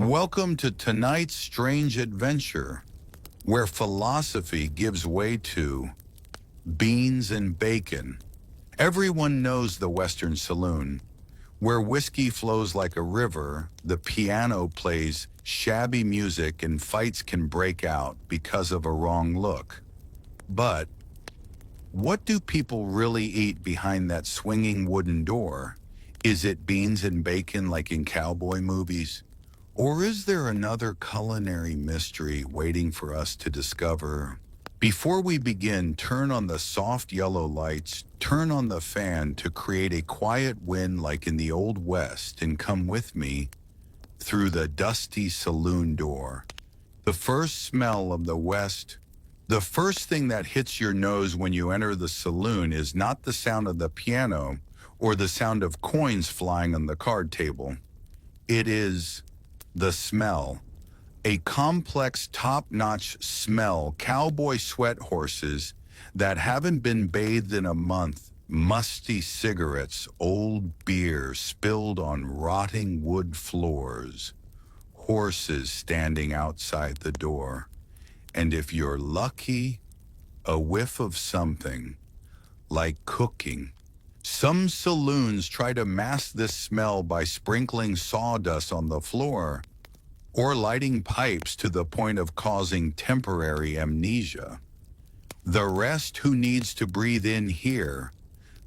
Welcome to tonight's strange adventure, where philosophy gives way to beans and bacon. Everyone knows the Western Saloon, where whiskey flows like a river, the piano plays shabby music, and fights can break out because of a wrong look. But what do people really eat behind that swinging wooden door? Is it beans and bacon like in cowboy movies? Or is there another culinary mystery waiting for us to discover? Before we begin, turn on the soft yellow lights, turn on the fan to create a quiet wind like in the Old West, and come with me through the dusty saloon door. The first smell of the West, the first thing that hits your nose when you enter the saloon is not the sound of the piano or the sound of coins flying on the card table. It is the smell. A complex, top-notch smell, cowboy sweat horses that haven't been bathed in a month, musty cigarettes, old beer spilled on rotting wood floors, horses standing outside the door, and if you're lucky, a whiff of something, like cooking. Some saloons try to mask this smell by sprinkling sawdust on the floor or lighting pipes to the point of causing temporary amnesia. The rest who needs to breathe in here,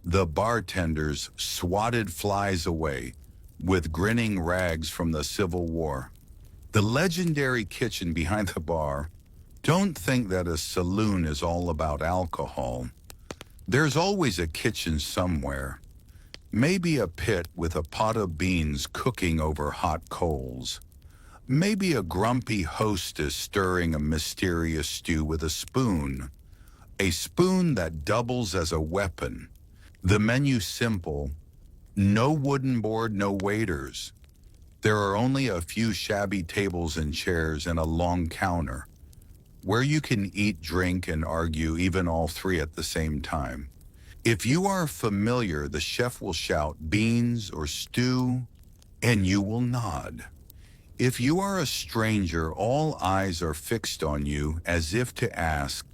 the bartenders swatted flies away with grinning rags from the Civil War. The legendary kitchen behind the bar. Don't think that a saloon is all about alcohol. There's always a kitchen somewhere. Maybe a pit with a pot of beans cooking over hot coals. Maybe a grumpy hostess stirring a mysterious stew with a spoon that doubles as a weapon. The menu simple, no wooden board, no waiters. There are only a few shabby tables and chairs and a long counter, where you can eat, drink, and argue, even all three at the same time. If you are familiar, the chef will shout beans or stew, and you will nod. If you are a stranger, all eyes are fixed on you as if to ask,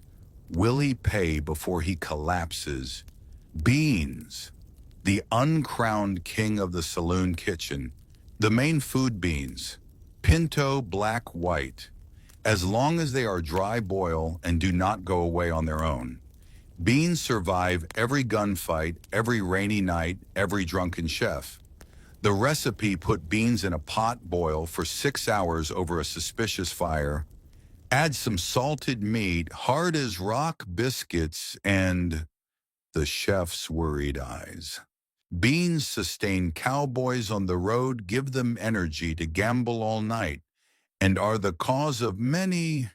will he pay before he collapses? Beans, the uncrowned king of the saloon kitchen. The main food beans, pinto, black, white, as long as they are dry boil and do not go away on their own. Beans survive every gunfight, every rainy night, every drunken chef. The recipe: put beans in a pot, boil for 6 hours over a suspicious fire, add some salted meat, hard as rock biscuits, and the chef's worried eyes. Beans sustain cowboys on the road, give them energy to gamble all night, and are the cause of many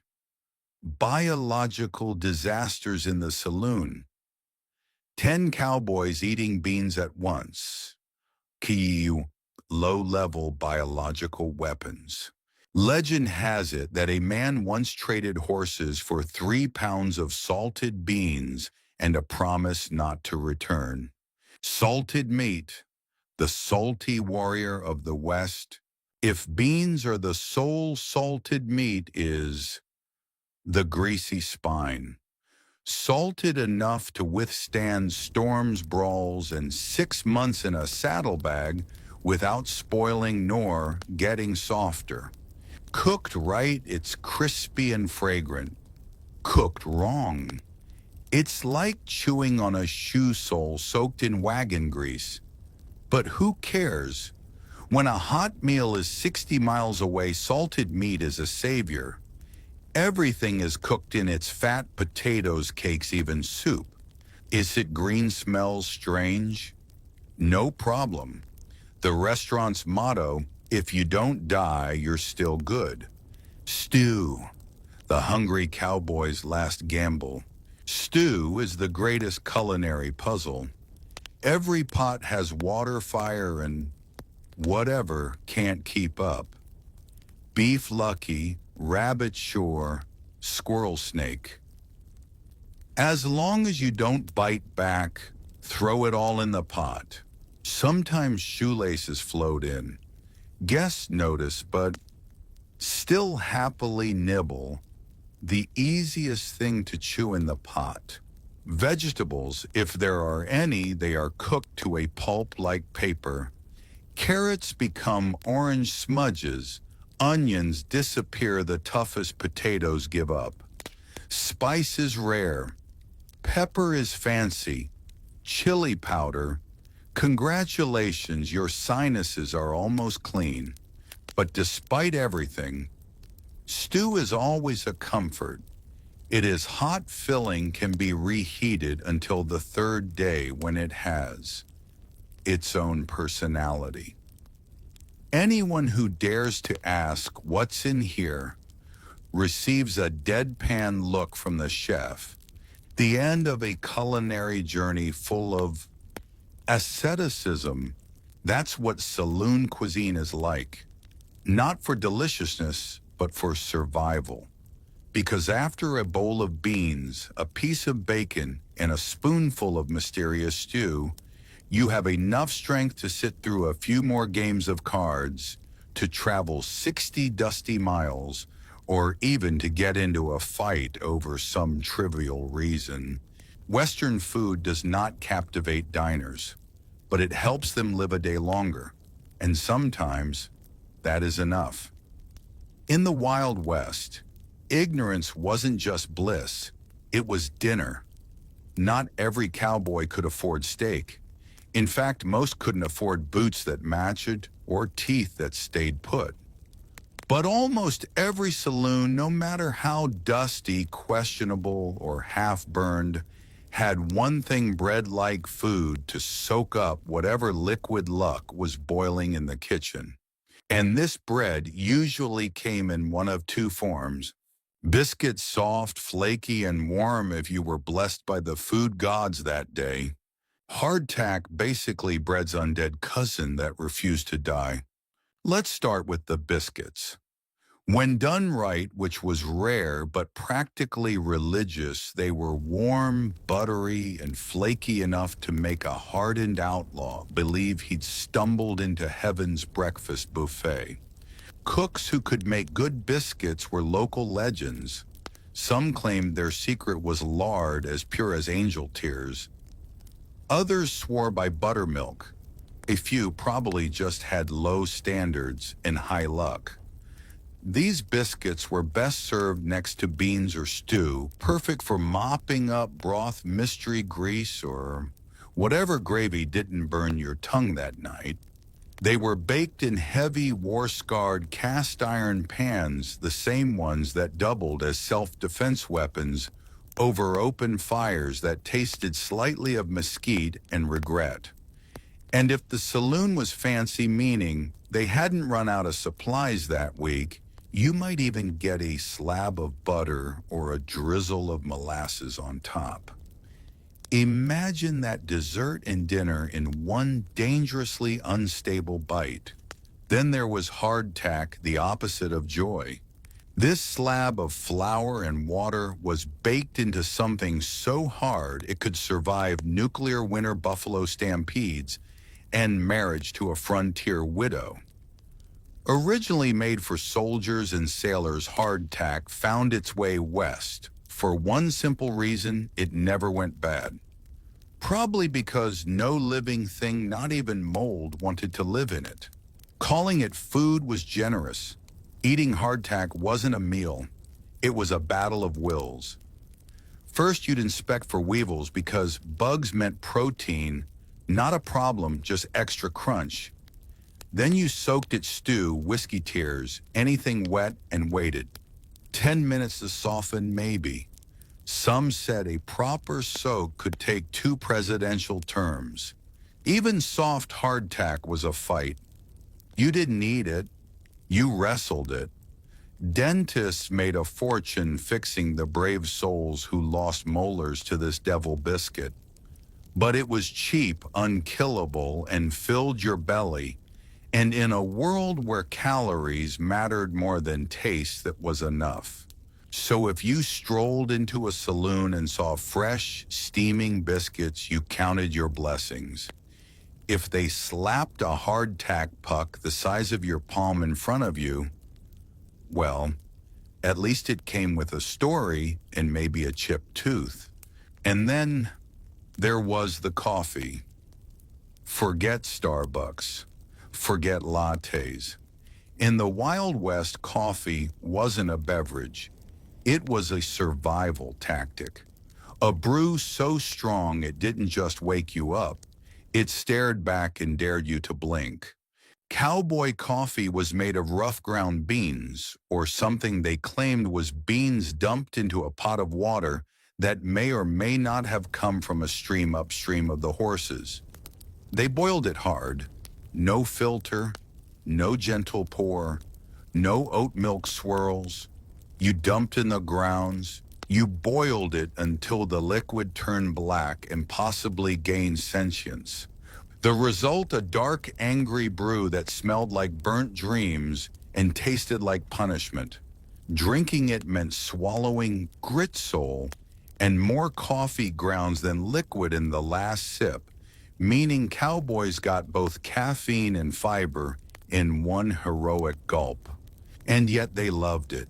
biological disasters in the saloon. 10 cowboys eating beans at once. Key: low-level biological weapons. Legend has it that a man once traded horses for 3 pounds of salted beans and a promise not to return. Salted meat, the salty warrior of the West. If beans are the sole salted meat, is the greasy spine. Salted enough to withstand storms, brawls, and 6 months in a saddlebag without spoiling nor getting softer. Cooked right, it's crispy and fragrant. Cooked wrong, it's like chewing on a shoe sole soaked in wagon grease. But who cares? When a hot meal is 60 miles away, salted meat is a savior. Everything is cooked in its fat: potatoes, cakes, even soup. Is it green smells strange? No problem. The restaurant's motto: if you don't die, you're still good. Stew, the hungry cowboy's last gamble. Stew is the greatest culinary puzzle. Every pot has water, fire, and whatever can't keep up. Beef lucky, rabbit sure, squirrel snake. As long as you don't bite back, throw it all in the pot. Sometimes shoelaces float in. Guests notice, but still happily nibble, the easiest thing to chew in the pot. Vegetables, if there are any, they are cooked to a pulp like paper. Carrots become orange smudges. Onions disappear, the toughest potatoes give up. Spice is rare. Pepper is fancy. Chili powder. Congratulations, your sinuses are almost clean. But despite everything, stew is always a comfort. It is hot, filling, can be reheated until the third day when it has its own personality. Anyone who dares to ask what's in here receives a deadpan look from the chef. The end of a culinary journey full of asceticism. That's what saloon cuisine is like. Not for deliciousness, but for survival. Because after a bowl of beans, a piece of bacon, and a spoonful of mysterious stew, you have enough strength to sit through a few more games of cards, to travel 60 dusty miles, or even to get into a fight over some trivial reason. Western food does not captivate diners, but it helps them live a day longer, and sometimes that is enough. In the Wild West, ignorance wasn't just bliss, it was dinner. Not every cowboy could afford steak. In fact, most couldn't afford boots that matched or teeth that stayed put. But almost every saloon, no matter how dusty, questionable, or half-burned, had one thing bred like food to soak up whatever liquid luck was boiling in the kitchen. And this bread usually came in one of two forms: biscuits, soft, flaky, and warm if you were blessed by the food gods that day. Hardtack, basically bread's undead cousin that refused to die. Let's start with the biscuits. When done right, which was rare but practically religious, they were warm, buttery, and flaky enough to make a hardened outlaw believe he'd stumbled into heaven's breakfast buffet. Cooks who could make good biscuits were local legends. Some claimed their secret was lard as pure as angel tears. Others swore by buttermilk. A few probably just had low standards and high luck. These biscuits were best served next to beans or stew, perfect for mopping up broth, mystery grease, or whatever gravy didn't burn your tongue that night. They were baked in heavy, war-scarred cast iron pans, the same ones that doubled as self-defense weapons over open fires that tasted slightly of mesquite and regret. And if the saloon was fancy, meaning they hadn't run out of supplies that week, you might even get a slab of butter or a drizzle of molasses on top. Imagine that dessert and dinner in one dangerously unstable bite. Then there was hardtack, the opposite of joy. This slab of flour and water was baked into something so hard it could survive nuclear winter buffalo stampedes and marriage to a frontier widow. Originally made for soldiers and sailors, hardtack found its way west. For one simple reason, it never went bad. Probably because no living thing, not even mold, wanted to live in it. Calling it food was generous. Eating hardtack wasn't a meal. It was a battle of wills. First, you'd inspect for weevils because bugs meant protein, not a problem, just extra crunch. Then you soaked it stew, whiskey tears, anything wet, and waited. 10 minutes to soften, maybe. Some said a proper soak could take 2 presidential terms. Even soft hardtack was a fight. You didn't eat it, you wrestled it. Dentists made a fortune fixing the brave souls who lost molars to this devil biscuit. But it was cheap, unkillable, and filled your belly. And in a world where calories mattered more than taste, that was enough. So if you strolled into a saloon and saw fresh, steaming biscuits, you counted your blessings. If they slapped a hardtack puck the size of your palm in front of you, Well, at least it came with a story and maybe a chipped tooth. And then there was the coffee. Forget Starbucks. Forget lattes. In the Wild West, coffee wasn't a beverage. It was a survival tactic. A brew so strong it didn't just wake you up, it stared back and dared you to blink. Cowboy coffee was made of rough ground beans, or something they claimed was beans dumped into a pot of water that may or may not have come from a stream upstream of the horses. They boiled it hard. No filter, no gentle pour, no oat milk swirls. You dumped in the grounds. You boiled it until the liquid turned black and possibly gained sentience. The result, a dark, angry brew that smelled like burnt dreams and tasted like punishment. Drinking it meant swallowing grit soul and more coffee grounds than liquid in the last sip, meaning cowboys got both caffeine and fiber in one heroic gulp. And yet they loved it.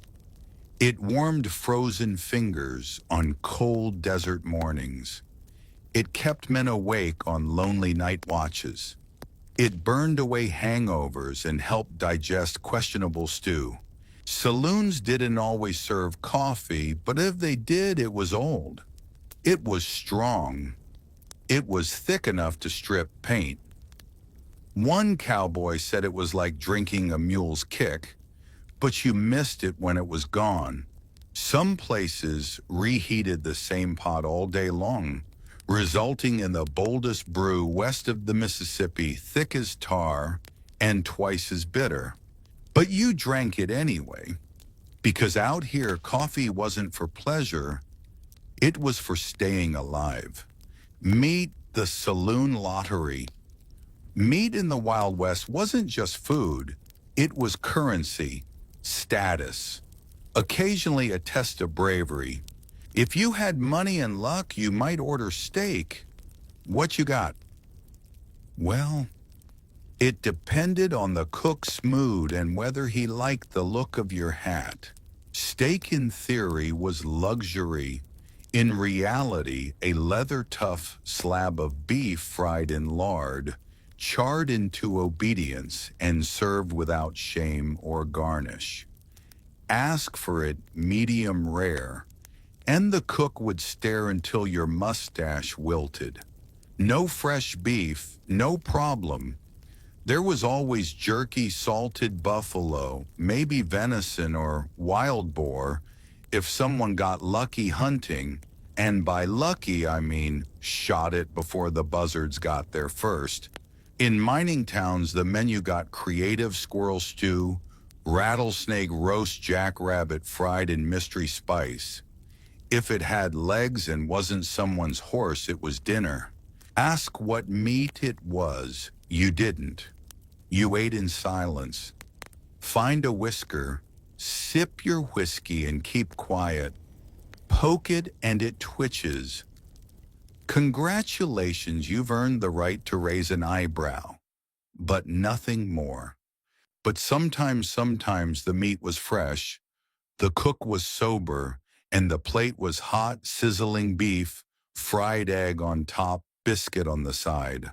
It warmed frozen fingers on cold desert mornings. It kept men awake on lonely night watches. It burned away hangovers and helped digest questionable stew. Saloons didn't always serve coffee, but if they did, it was old. It was strong. It was thick enough to strip paint. One cowboy said it was like drinking a mule's kick, but you missed it when it was gone. Some places reheated the same pot all day long, resulting in the boldest brew west of the Mississippi, thick as tar and twice as bitter. But you drank it anyway, because out here coffee wasn't for pleasure, it was for staying alive. Meet the saloon lottery. Meat in the Wild West wasn't just food, it was currency, status, occasionally a test of bravery. If you had money and luck, you might order steak. What you got? Well, it depended on the cook's mood and whether he liked the look of your hat. Steak in theory was luxury. In reality, a leather-tough slab of beef fried in lard, charred into obedience and served without shame or garnish. Ask for it medium rare, and the cook would stare until your mustache wilted. No fresh beef, no problem. There was always jerky salted buffalo, maybe venison or wild boar, if someone got lucky hunting, and by lucky I mean shot it before the buzzards got there first. In mining towns, the menu got creative: squirrel stew, rattlesnake roast jackrabbit fried in mystery spice. If it had legs and wasn't someone's horse, it was dinner. Ask what meat it was. You didn't. You ate in silence. Find a whisker, sip your whiskey and keep quiet. Poke it and it twitches. Congratulations, you've earned the right to raise an eyebrow, but nothing more. But sometimes the meat was fresh, the cook was sober, and the plate was hot, sizzling beef, fried egg on top, biscuit on the side.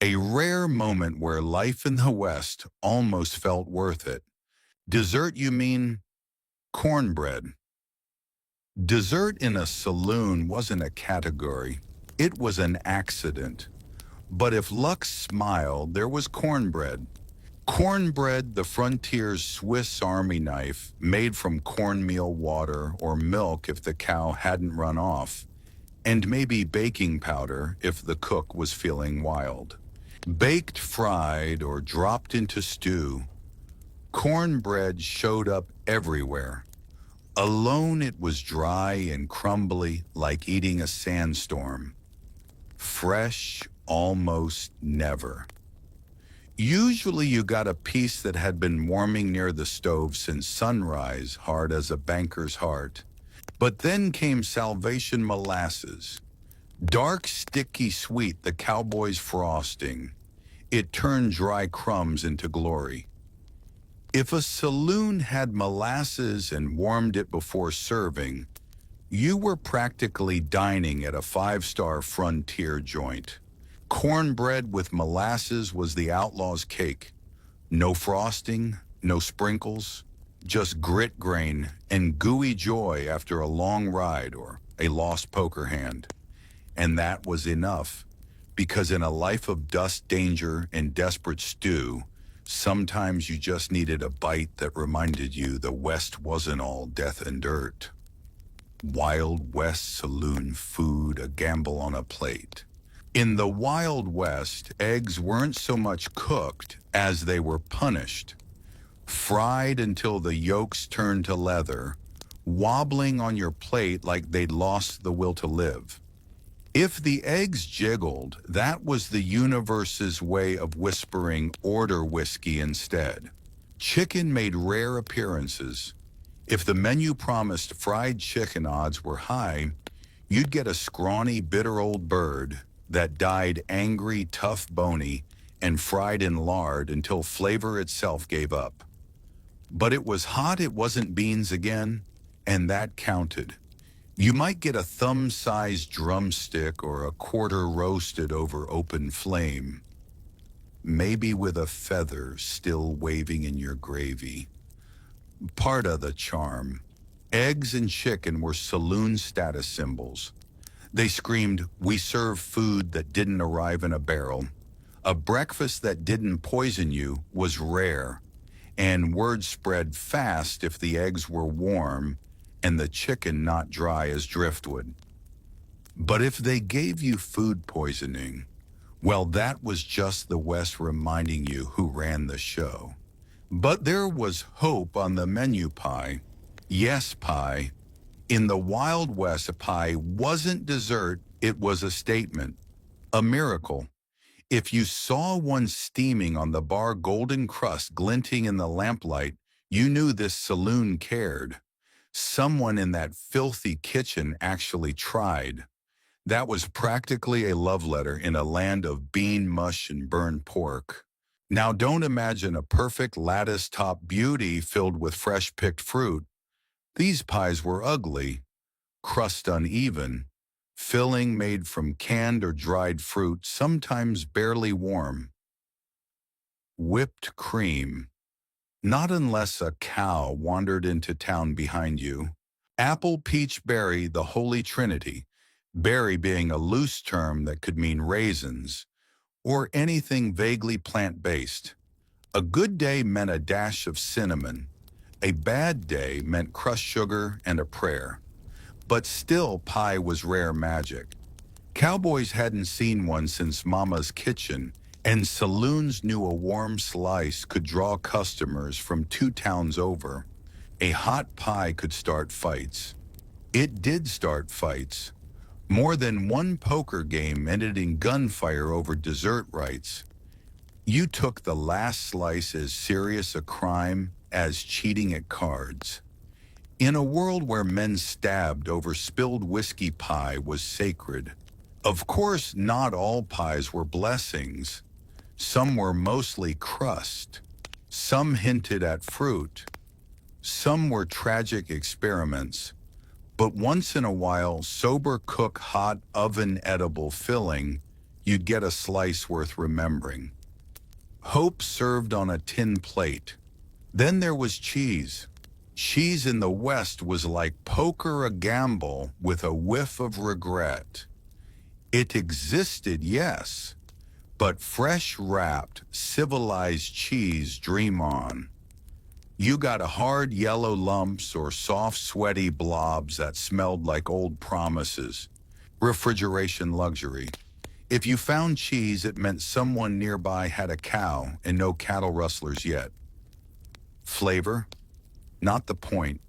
A rare moment where life in the West almost felt worth it. Dessert, you mean? Cornbread. Dessert in a saloon wasn't a category. It was an accident. But if luck smiled, there was cornbread. Cornbread, the frontier's Swiss Army knife, made from cornmeal water or milk if the cow hadn't run off, and maybe baking powder if the cook was feeling wild. Baked, fried, or dropped into stew, cornbread showed up everywhere. Alone, it was dry and crumbly, like eating a sandstorm. Fresh, almost never. Usually you got a piece that had been warming near the stove since sunrise, hard as a banker's heart. But then came Salvation molasses. Dark, sticky sweet, the cowboy's frosting. It turned dry crumbs into glory. If a saloon had molasses and warmed it before serving, you were practically dining at a five-star frontier joint. Cornbread with molasses was the outlaw's cake. No frosting, no sprinkles, just grit grain and gooey joy after a long ride or a lost poker hand. And that was enough, because in a life of dust, danger, and desperate stew, sometimes you just needed a bite that reminded you the West wasn't all death and dirt. Wild West saloon food, a gamble on a plate. In the Wild West, eggs weren't so much cooked as they were punished. Fried until the yolks turned to leather, wobbling on your plate like they'd lost the will to live. If the eggs jiggled, that was the universe's way of whispering, "Order whiskey instead." Chicken made rare appearances. If the menu promised fried chicken, odds were high, you'd get a scrawny, bitter old bird that died angry, tough, bony, and fried in lard until flavor itself gave up. But it was hot, it wasn't beans again, and that counted. You might get a thumb-sized drumstick or a quarter roasted over open flame, maybe with a feather still waving in your gravy. Part of the charm. Eggs and chicken were saloon status symbols. They screamed, "We serve food that didn't arrive in a barrel." A breakfast that didn't poison you was rare, and word spread fast if the eggs were warm and the chicken not dry as driftwood. But if they gave you food poisoning, well, that was just the West reminding you who ran the show. But there was hope on the menu. Pie. Yes, pie. In the Wild West, a pie wasn't dessert, it was a statement, a miracle. If you saw one steaming on the bar, golden crust glinting in the lamplight, you knew this saloon cared. Someone in that filthy kitchen actually tried. That was practically a love letter in a land of bean mush and burned pork. Now don't imagine a perfect lattice-top beauty filled with fresh-picked fruit. These pies were ugly, crust uneven, filling made from canned or dried fruit, sometimes barely warm. Whipped cream. Not unless a cow wandered into town behind you. Apple, peach, berry, the holy trinity. Berry being a loose term that could mean raisins, or anything vaguely plant-based. A good day meant a dash of cinnamon. A bad day meant crushed sugar and a prayer. But still, pie was rare magic. Cowboys hadn't seen one since Mama's kitchen, and saloons knew a warm slice could draw customers from 2 towns over. A hot pie could start fights. It did start fights. More than one poker game ended in gunfire over dessert rights. You took the last slice as serious a crime as cheating at cards. In a world where men stabbed over spilled whiskey, pie was sacred. Of course, not all pies were blessings. Some were mostly crust. Some hinted at fruit. Some were tragic experiments. But once in a while, sober cook, hot oven edible filling, you'd get a slice worth remembering. Hope served on a tin plate. Then there was cheese. Cheese in the West was like poker, a gamble with a whiff of regret. It existed, yes, but fresh wrapped, civilized cheese, dream on. You got a hard yellow lumps or soft sweaty blobs that smelled like old promises. Refrigeration luxury. If you found cheese, it meant someone nearby had a cow, and no cattle rustlers yet. Flavor? Not the point.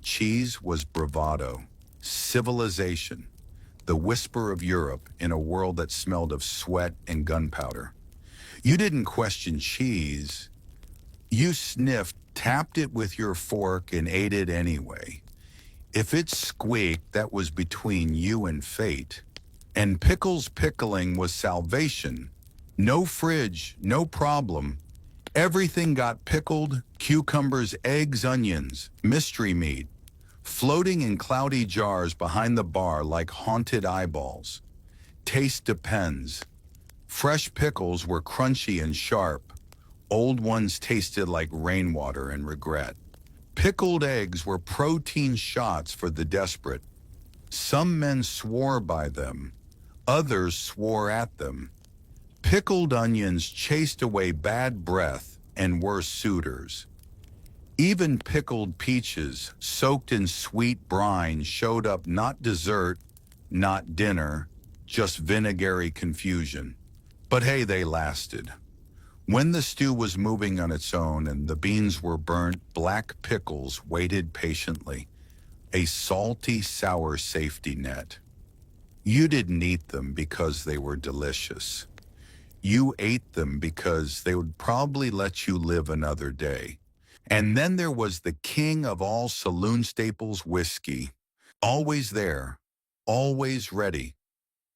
Cheese was bravado. Civilization. The whisper of Europe in a world that smelled of sweat and gunpowder. You didn't question cheese. You sniffed, tapped it with your fork, and ate it anyway. If it squeaked, that was between you and fate. And pickles pickling was salvation. No fridge, no problem. Everything got pickled: cucumbers, eggs, onions, mystery meat, floating in cloudy jars behind the bar like haunted eyeballs. Taste depends. Fresh pickles were crunchy and sharp. Old ones tasted like rainwater and regret. Pickled eggs were protein shots for the desperate. Some men swore by them. Others swore at them. Pickled onions chased away bad breath and were suitors. Even pickled peaches, soaked in sweet brine, showed up: not dessert, not dinner, just vinegary confusion. But hey, they lasted. When the stew was moving on its own and the beans were burnt, black pickles waited patiently, a salty, sour safety net. You didn't eat them because they were delicious. You ate them because they would probably let you live another day. And then there was the king of all saloon staples, whiskey. Always there, always ready.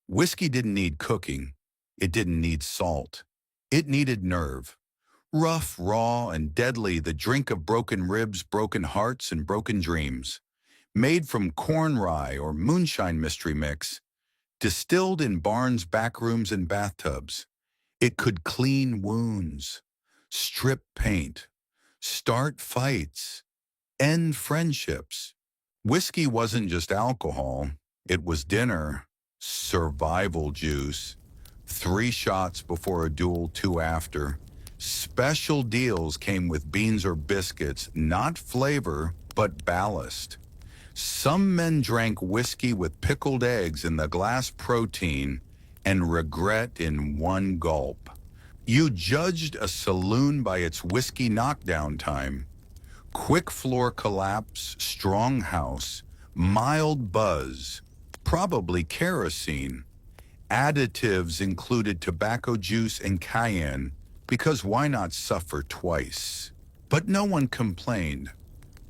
Whiskey didn't need cooking. It didn't need salt. It needed nerve. Rough, raw, and deadly, the drink of broken ribs, broken hearts, and broken dreams. Made from corn rye or moonshine mystery mix. Distilled in barns, backrooms, and bathtubs. It could clean wounds, strip paint, start fights, end friendships. Whiskey wasn't just alcohol. It was dinner, survival juice. 3 shots before a duel, 2 after. Special deals came with beans or biscuits, not flavor, but ballast. Some men drank whiskey with pickled eggs in the glass, protein and regret in one gulp. You judged a saloon by its whiskey knockdown time. Quick floor collapse, strong house, mild buzz, probably kerosene. Additives included tobacco juice and cayenne, because why not suffer twice? But no one complained.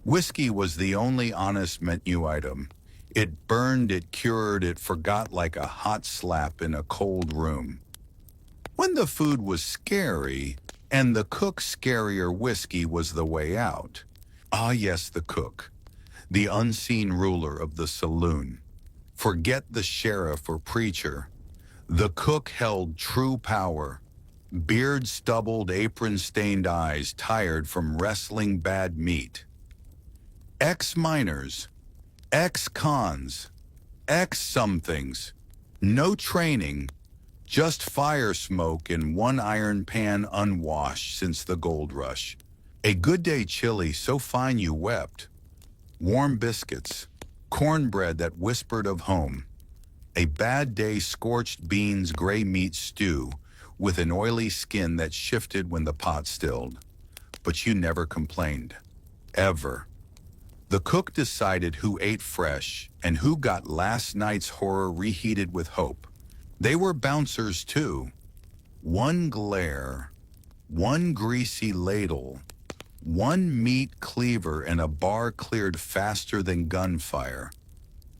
Whiskey was the only honest menu item. It burned, it cured, it forgot like a hot slap in a cold room. When the food was scary, and the cook scarier, whiskey was the way out. Ah yes, the cook, the unseen ruler of the saloon. Forget the sheriff or preacher. The cook held true power. Beard stubbled, apron-stained eyes, tired from wrestling bad meat. Ex-miners, ex-cons, ex-somethings. No training, just fire smoke in one iron pan unwashed since the gold rush. A good day chili so fine you wept. Warm biscuits, cornbread that whispered of home. A bad day scorched beans, gray meat stew, with an oily skin that shifted when the pot stilled. But you never complained. Ever. The cook decided who ate fresh and who got last night's horror reheated with hope. They were bouncers too. One glare, one greasy ladle, one meat cleaver, and a bar cleared faster than gunfire.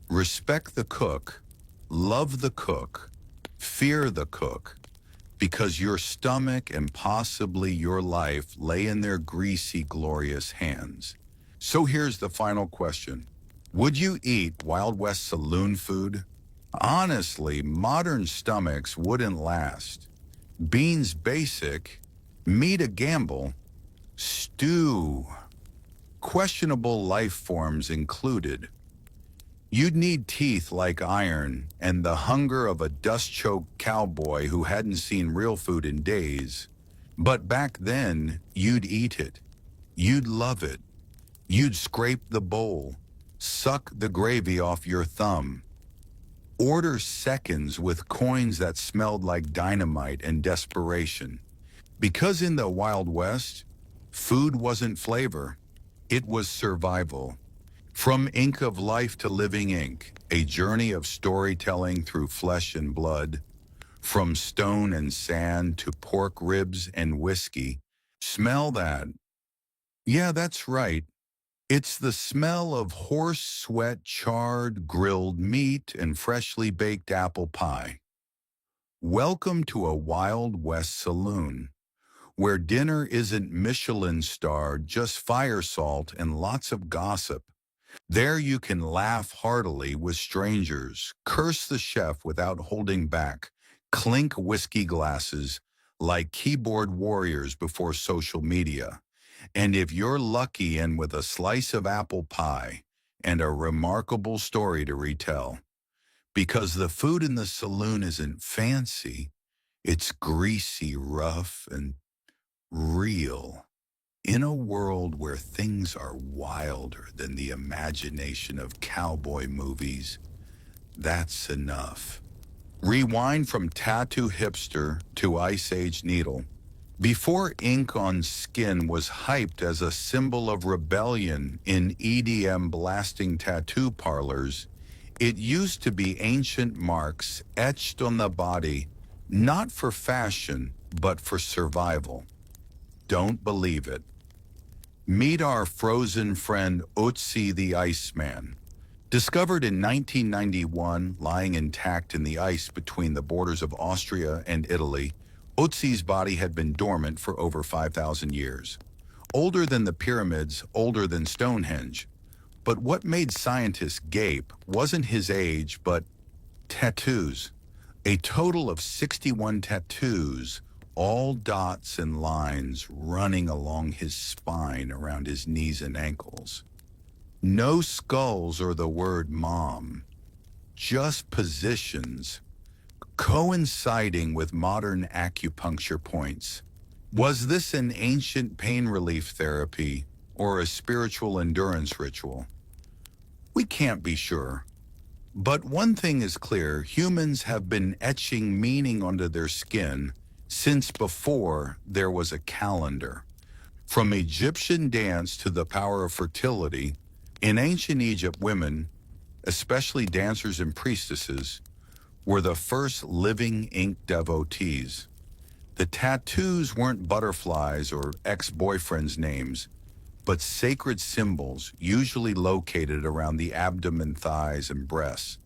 Respect the cook, love the cook, fear the cook, because your stomach and possibly your life lay in their greasy, glorious hands. So here's the final question. Would you eat Wild West saloon food? Honestly, modern stomachs wouldn't last. Beans basic, meat a gamble, stew, questionable life forms included. You'd need teeth like iron and the hunger of a dust-choked cowboy who hadn't seen real food in days. But back then, you'd eat it. You'd love it. You'd scrape the bowl, suck the gravy off your thumb, order seconds with coins that smelled like dynamite and desperation. Because in the Wild West, food wasn't flavor, it was survival. From ink of life to living ink, a journey of storytelling through flesh and blood. From stone and sand to pork ribs and whiskey. Smell that. Yeah, that's right. It's the smell of horse sweat, charred, grilled meat, and freshly baked apple pie. Welcome to a Wild West saloon, where dinner isn't Michelin-starred, just fire salt and lots of gossip. There you can laugh heartily with strangers, curse the chef without holding back, clink whiskey glasses like keyboard warriors before social media. And if you're lucky and with a slice of apple pie and a remarkable story to retell, because the food in the saloon isn't fancy, it's greasy, rough, and real. In a world where things are wilder than the imagination of cowboy movies, that's enough. Rewind from tattoo hipster to Ice Age needle. Before ink on skin was hyped as a symbol of rebellion in EDM blasting tattoo parlors, it used to be ancient marks etched on the body, not for fashion, but for survival. Don't believe it? Meet our frozen friend Otzi the Iceman. Discovered in 1991, lying intact in the ice between the borders of Austria and Italy, Otzi's body had been dormant for over 5,000 years. Older than the pyramids, older than Stonehenge. But what made scientists gape wasn't his age, but tattoos. A total of 61 tattoos, all dots and lines running along his spine around his knees and ankles. No skulls or the word mom, just positions, coinciding with modern acupuncture points. Was this an ancient pain relief therapy or a spiritual endurance ritual? We can't be sure. But one thing is clear, humans have been etching meaning onto their skin since before there was a calendar. From Egyptian dance to the power of fertility, in ancient Egypt, women, especially dancers and priestesses, were the first living ink devotees. The tattoos weren't butterflies or ex-boyfriends' names, but sacred symbols usually located around the abdomen, thighs, and breasts.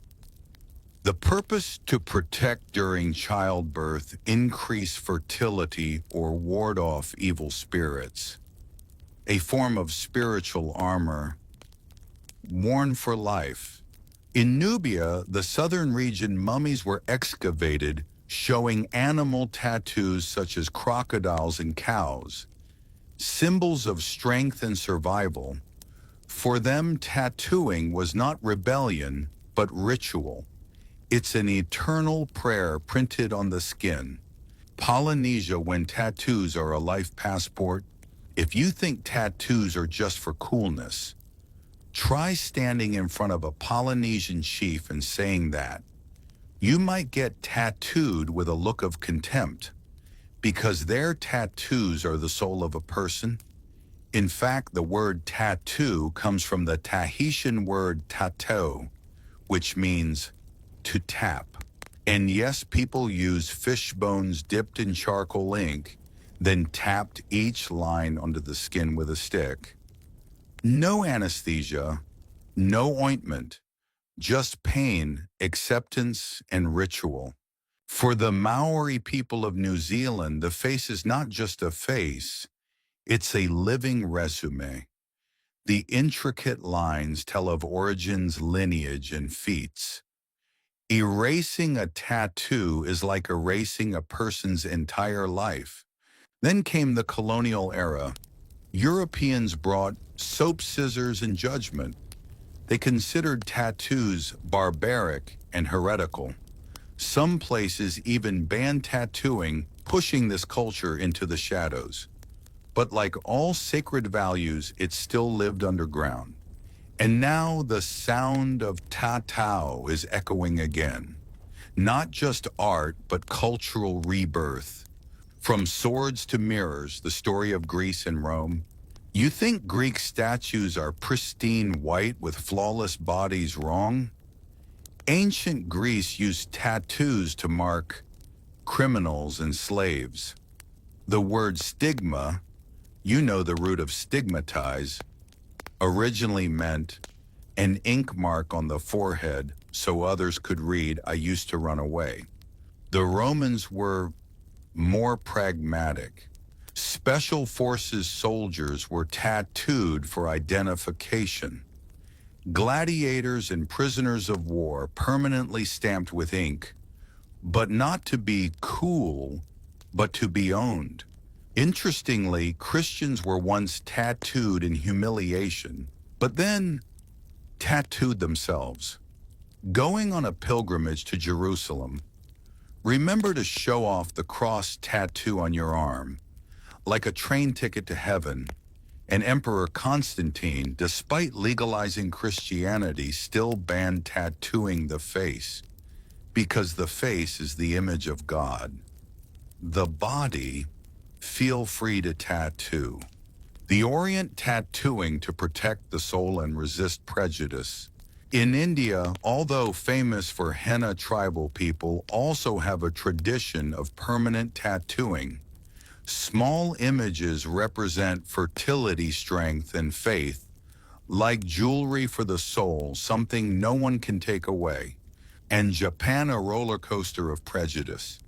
The purpose to protect during childbirth, increase fertility, or ward off evil spirits. A form of spiritual armor worn for life. In Nubia, the southern region, mummies were excavated, showing animal tattoos such as crocodiles and cows, symbols of strength and survival. For them, tattooing was not rebellion, but ritual. It's an eternal prayer printed on the skin. Polynesia, when tattoos are a life passport. If you think tattoos are just for coolness, try standing in front of a Polynesian chief and saying that. You might get tattooed with a look of contempt, because their tattoos are the soul of a person. In fact, the word tattoo comes from the Tahitian word tato, which means to tap. And yes, people use fish bones dipped in charcoal ink, then tapped each line onto the skin with a stick. No anesthesia, no ointment, just pain, acceptance, and ritual. For the Maori people of New Zealand, the face is not just a face, it's a living resume. The intricate lines tell of origins, lineage, and feats. Erasing a tattoo is like erasing a person's entire life. Then came the colonial era. Europeans brought soap, scissors, and judgment. They considered tattoos barbaric and heretical. Some places even banned tattooing, pushing this culture into the shadows. But like all sacred values, it still lived underground. And now the sound of tattoo is echoing again. Not just art, but cultural rebirth. From swords to mirrors, the story of Greece and Rome. You think Greek statues are pristine white with flawless bodies wrong? Ancient Greece used tattoos to mark criminals and slaves. The word stigma, you know the root of stigmatize, originally meant an ink mark on the forehead so others could read, "I used to run away." The Romans were more pragmatic. Special Forces soldiers were tattooed for identification. Gladiators and prisoners of war permanently stamped with ink, but not to be cool, but to be owned. Interestingly, Christians were once tattooed in humiliation, but then tattooed themselves. Going on a pilgrimage to Jerusalem, remember to show off the cross tattoo on your arm, like a train ticket to heaven. And Emperor Constantine, despite legalizing Christianity, still banned tattooing the face, because the face is the image of God. The body, feel free to tattoo. The Orient tattooing to protect the soul and resist prejudice. In India, although famous for henna, tribal people also have a tradition of permanent tattooing. Small images represent fertility, strength, and faith, like jewelry for the soul, something no one can take away. And Japan, a roller coaster of prejudice.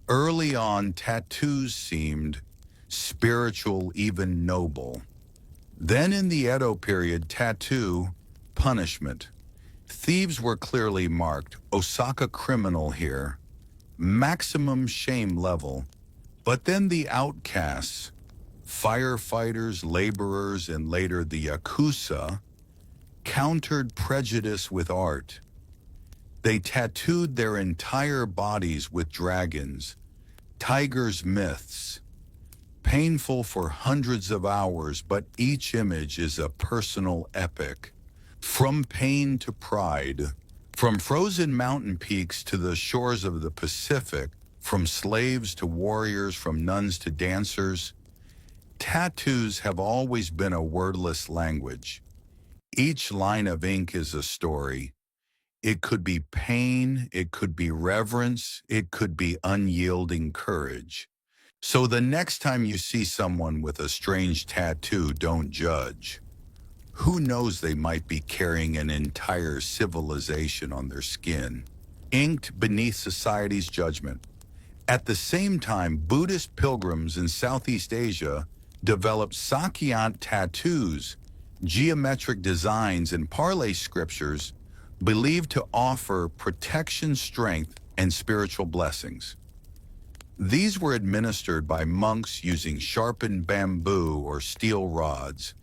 Early on, tattoos seemed spiritual, even noble. Then in the Edo period, tattoo, punishment. Thieves were clearly marked, Osaka criminal here, maximum shame level. But then the outcasts, firefighters, laborers, and later the Yakuza, countered prejudice with art. They tattooed their entire bodies with dragons, tigers, myths. Painful for hundreds of hours, but each image is a personal epic. From pain to pride, from frozen mountain peaks to the shores of the Pacific, from slaves to warriors, from nuns to dancers, tattoos have always been a wordless language. Each line of ink is a story. It could be pain, it could be reverence, it could be unyielding courage. So the next time you see someone with a strange tattoo, don't judge. Who knows, they might be carrying an entire civilization on their skin, inked beneath society's judgment. At the same time, Buddhist pilgrims in Southeast Asia developed Sakyant tattoos, geometric designs, and Pali scriptures believed to offer protection, strength, and spiritual blessings. These were administered by monks using sharpened bamboo or steel rods,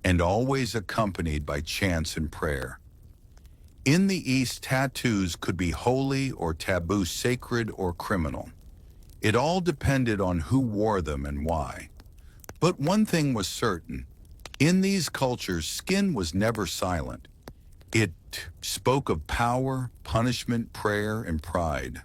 and always accompanied by chants and prayer. In the East, tattoos could be holy or taboo, sacred or criminal. It all depended on who wore them and why. But one thing was certain. In these cultures, skin was never silent. It spoke of power, punishment, prayer, and pride.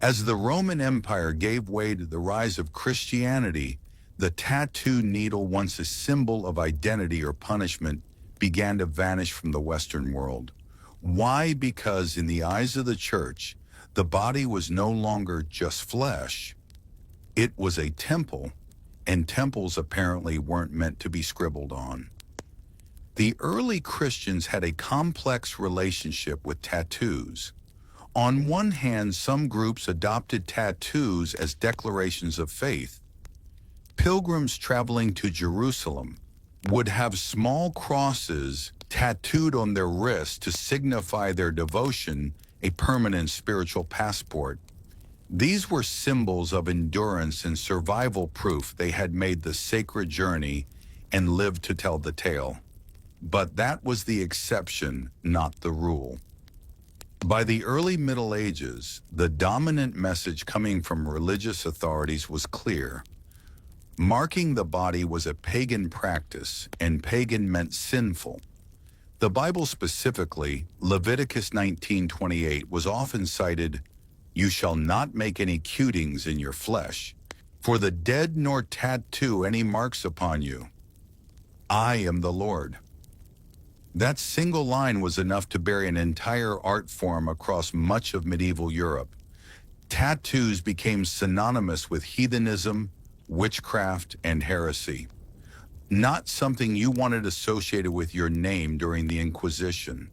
As the Roman Empire gave way to the rise of Christianity, the tattoo needle, once a symbol of identity or punishment, began to vanish from the Western world. Why? Because in the eyes of the church, the body was no longer just flesh. It was a temple, and temples apparently weren't meant to be scribbled on. The early Christians had a complex relationship with tattoos. On one hand, some groups adopted tattoos as declarations of faith. Pilgrims traveling to Jerusalem would have small crosses tattooed on their wrists to signify their devotion, a permanent spiritual passport. These were symbols of endurance and survival, proof they had made the sacred journey and lived to tell the tale. But that was the exception, not the rule. By the early Middle Ages, the dominant message coming from religious authorities was clear. Marking the body was a pagan practice, and pagan meant sinful. The Bible, specifically Leviticus 19:28, was often cited, "You shall not make any cutings in your flesh, for the dead nor tattoo any marks upon you. I am the Lord." That single line was enough to bury an entire art form across much of medieval Europe. Tattoos became synonymous with heathenism, witchcraft, and heresy. Not something you wanted associated with your name during the Inquisition.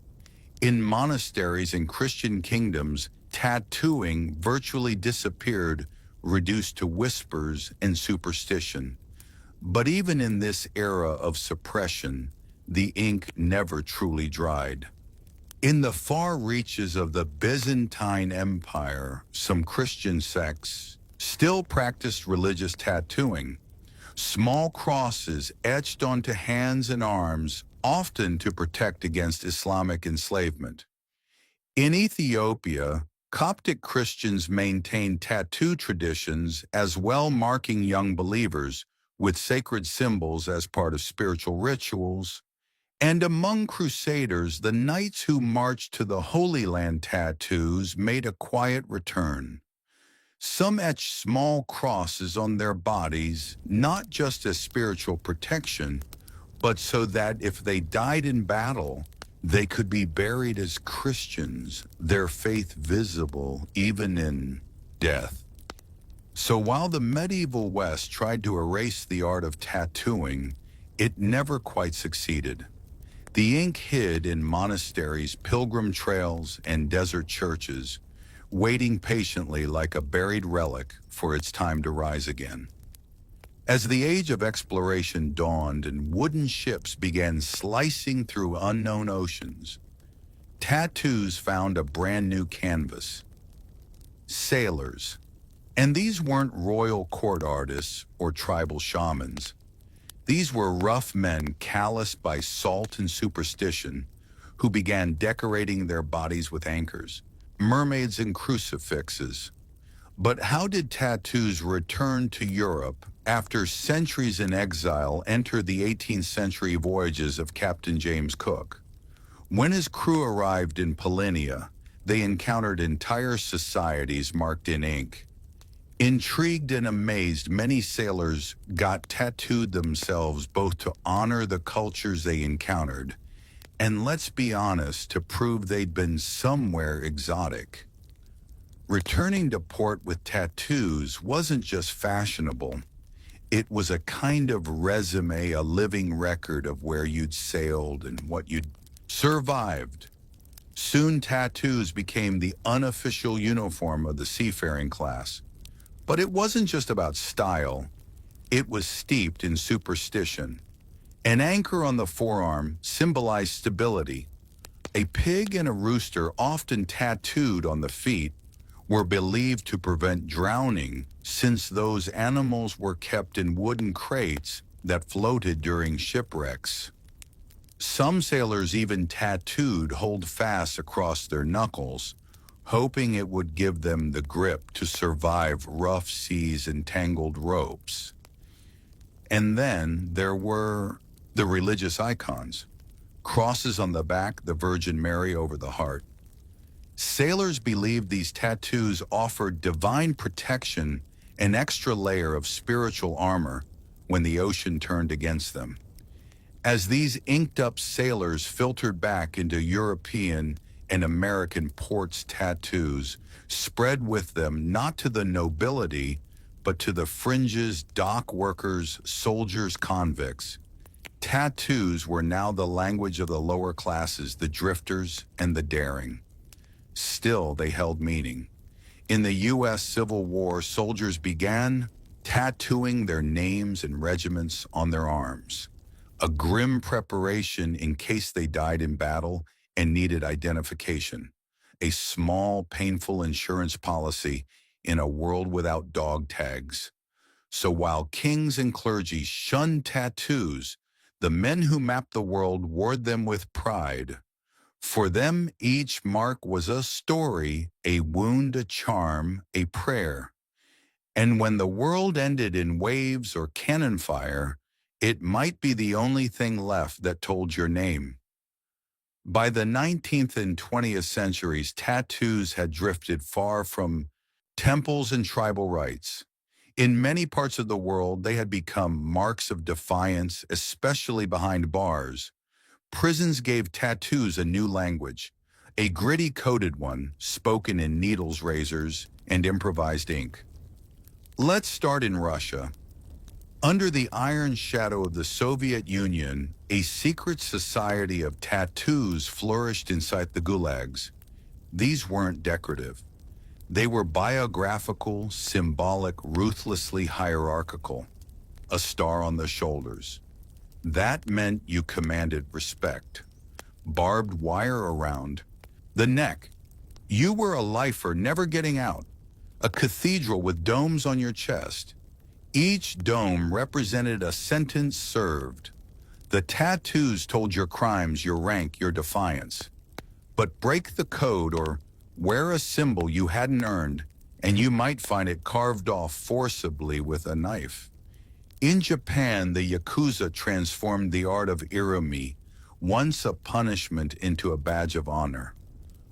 In monasteries and Christian kingdoms, tattooing virtually disappeared, reduced to whispers and superstition. But even in this era of suppression, the ink never truly dried. In the far reaches of the Byzantine Empire, some Christian sects still practiced religious tattooing, small crosses etched onto hands and arms, often to protect against Islamic enslavement. In Ethiopia, Coptic Christians maintained tattoo traditions as well, marking young believers with sacred symbols as part of spiritual rituals. And among crusaders, the knights who marched to the Holy Land tattoos made a quiet return. Some etched small crosses on their bodies, not just as spiritual protection, but so that if they died in battle, they could be buried as Christians, their faith visible even in death. So while the medieval West tried to erase the art of tattooing, it never quite succeeded. The ink hid in monasteries, pilgrim trails, and desert churches, waiting patiently like a buried relic for its time to rise again. As the age of exploration dawned and wooden ships began slicing through unknown oceans, tattoos found a brand new canvas. Sailors. And these weren't royal court artists or tribal shamans. These were rough men calloused by salt and superstition who began decorating their bodies with anchors, mermaids and crucifixes. But how did tattoos return to Europe after centuries in exile entered the 18th century voyages of Captain James Cook? When his crew arrived in Paulina, they encountered entire societies marked in ink. Intrigued and amazed, many sailors got tattooed themselves both to honor the cultures they encountered and, let's be honest, to prove they'd been somewhere exotic. Returning to port with tattoos wasn't just fashionable. It was a kind of resume, a living record of where you'd sailed and what you'd survived. Soon tattoos became the unofficial uniform of the seafaring class. But it wasn't just about style. It was steeped in superstition. An anchor on the forearm symbolized stability. A pig and a rooster, often tattooed on the feet, were believed to prevent drowning, since those animals were kept in wooden crates that floated during shipwrecks. Some sailors even tattooed "hold fast" across their knuckles, hoping it would give them the grip to survive rough seas and tangled ropes. And then there were the religious icons. Crosses on the back, the Virgin Mary over the heart. Sailors believed these tattoos offered divine protection, an extra layer of spiritual armor when the ocean turned against them. As these inked-up sailors filtered back into European and American ports, tattoos spread with them not to the nobility, but to the fringes, dock workers, soldiers, convicts. Tattoos were now the language of the lower classes, the drifters, and the daring. Still, they held meaning. In the U.S. Civil War, soldiers began tattooing their names and regiments on their arms, a grim preparation in case they died in battle and needed identification, a small, painful insurance policy in a world without dog tags. So while kings and clergy shunned tattoos, the men who mapped the world wore them with pride. For them, each mark was a story, a wound, a charm, a prayer. And when the world ended in waves or cannon fire, it might be the only thing left that told your name. By the 19th and 20th centuries, tattoos had drifted far from temples and tribal rites. In many parts of the world, they had become marks of defiance, especially behind bars. Prisons gave tattoos a new language, a gritty coded one spoken in needles, razors, and improvised ink. Let's start in Russia. Under the iron shadow of the Soviet Union, a secret society of tattoos flourished inside the gulags. These weren't decorative. They were biographical, symbolic, ruthlessly hierarchical. a star on the shoulders. That meant you commanded respect. Barbed wire around the neck. You were a lifer never getting out. A cathedral with domes on your chest. Each dome represented a sentence served. The tattoos told your crimes, your rank, your defiance. But break the code or wear a symbol you hadn't earned, and you might find it carved off forcibly with a knife. In Japan, the Yakuza transformed the art of irumi, once a punishment, into a badge of honor.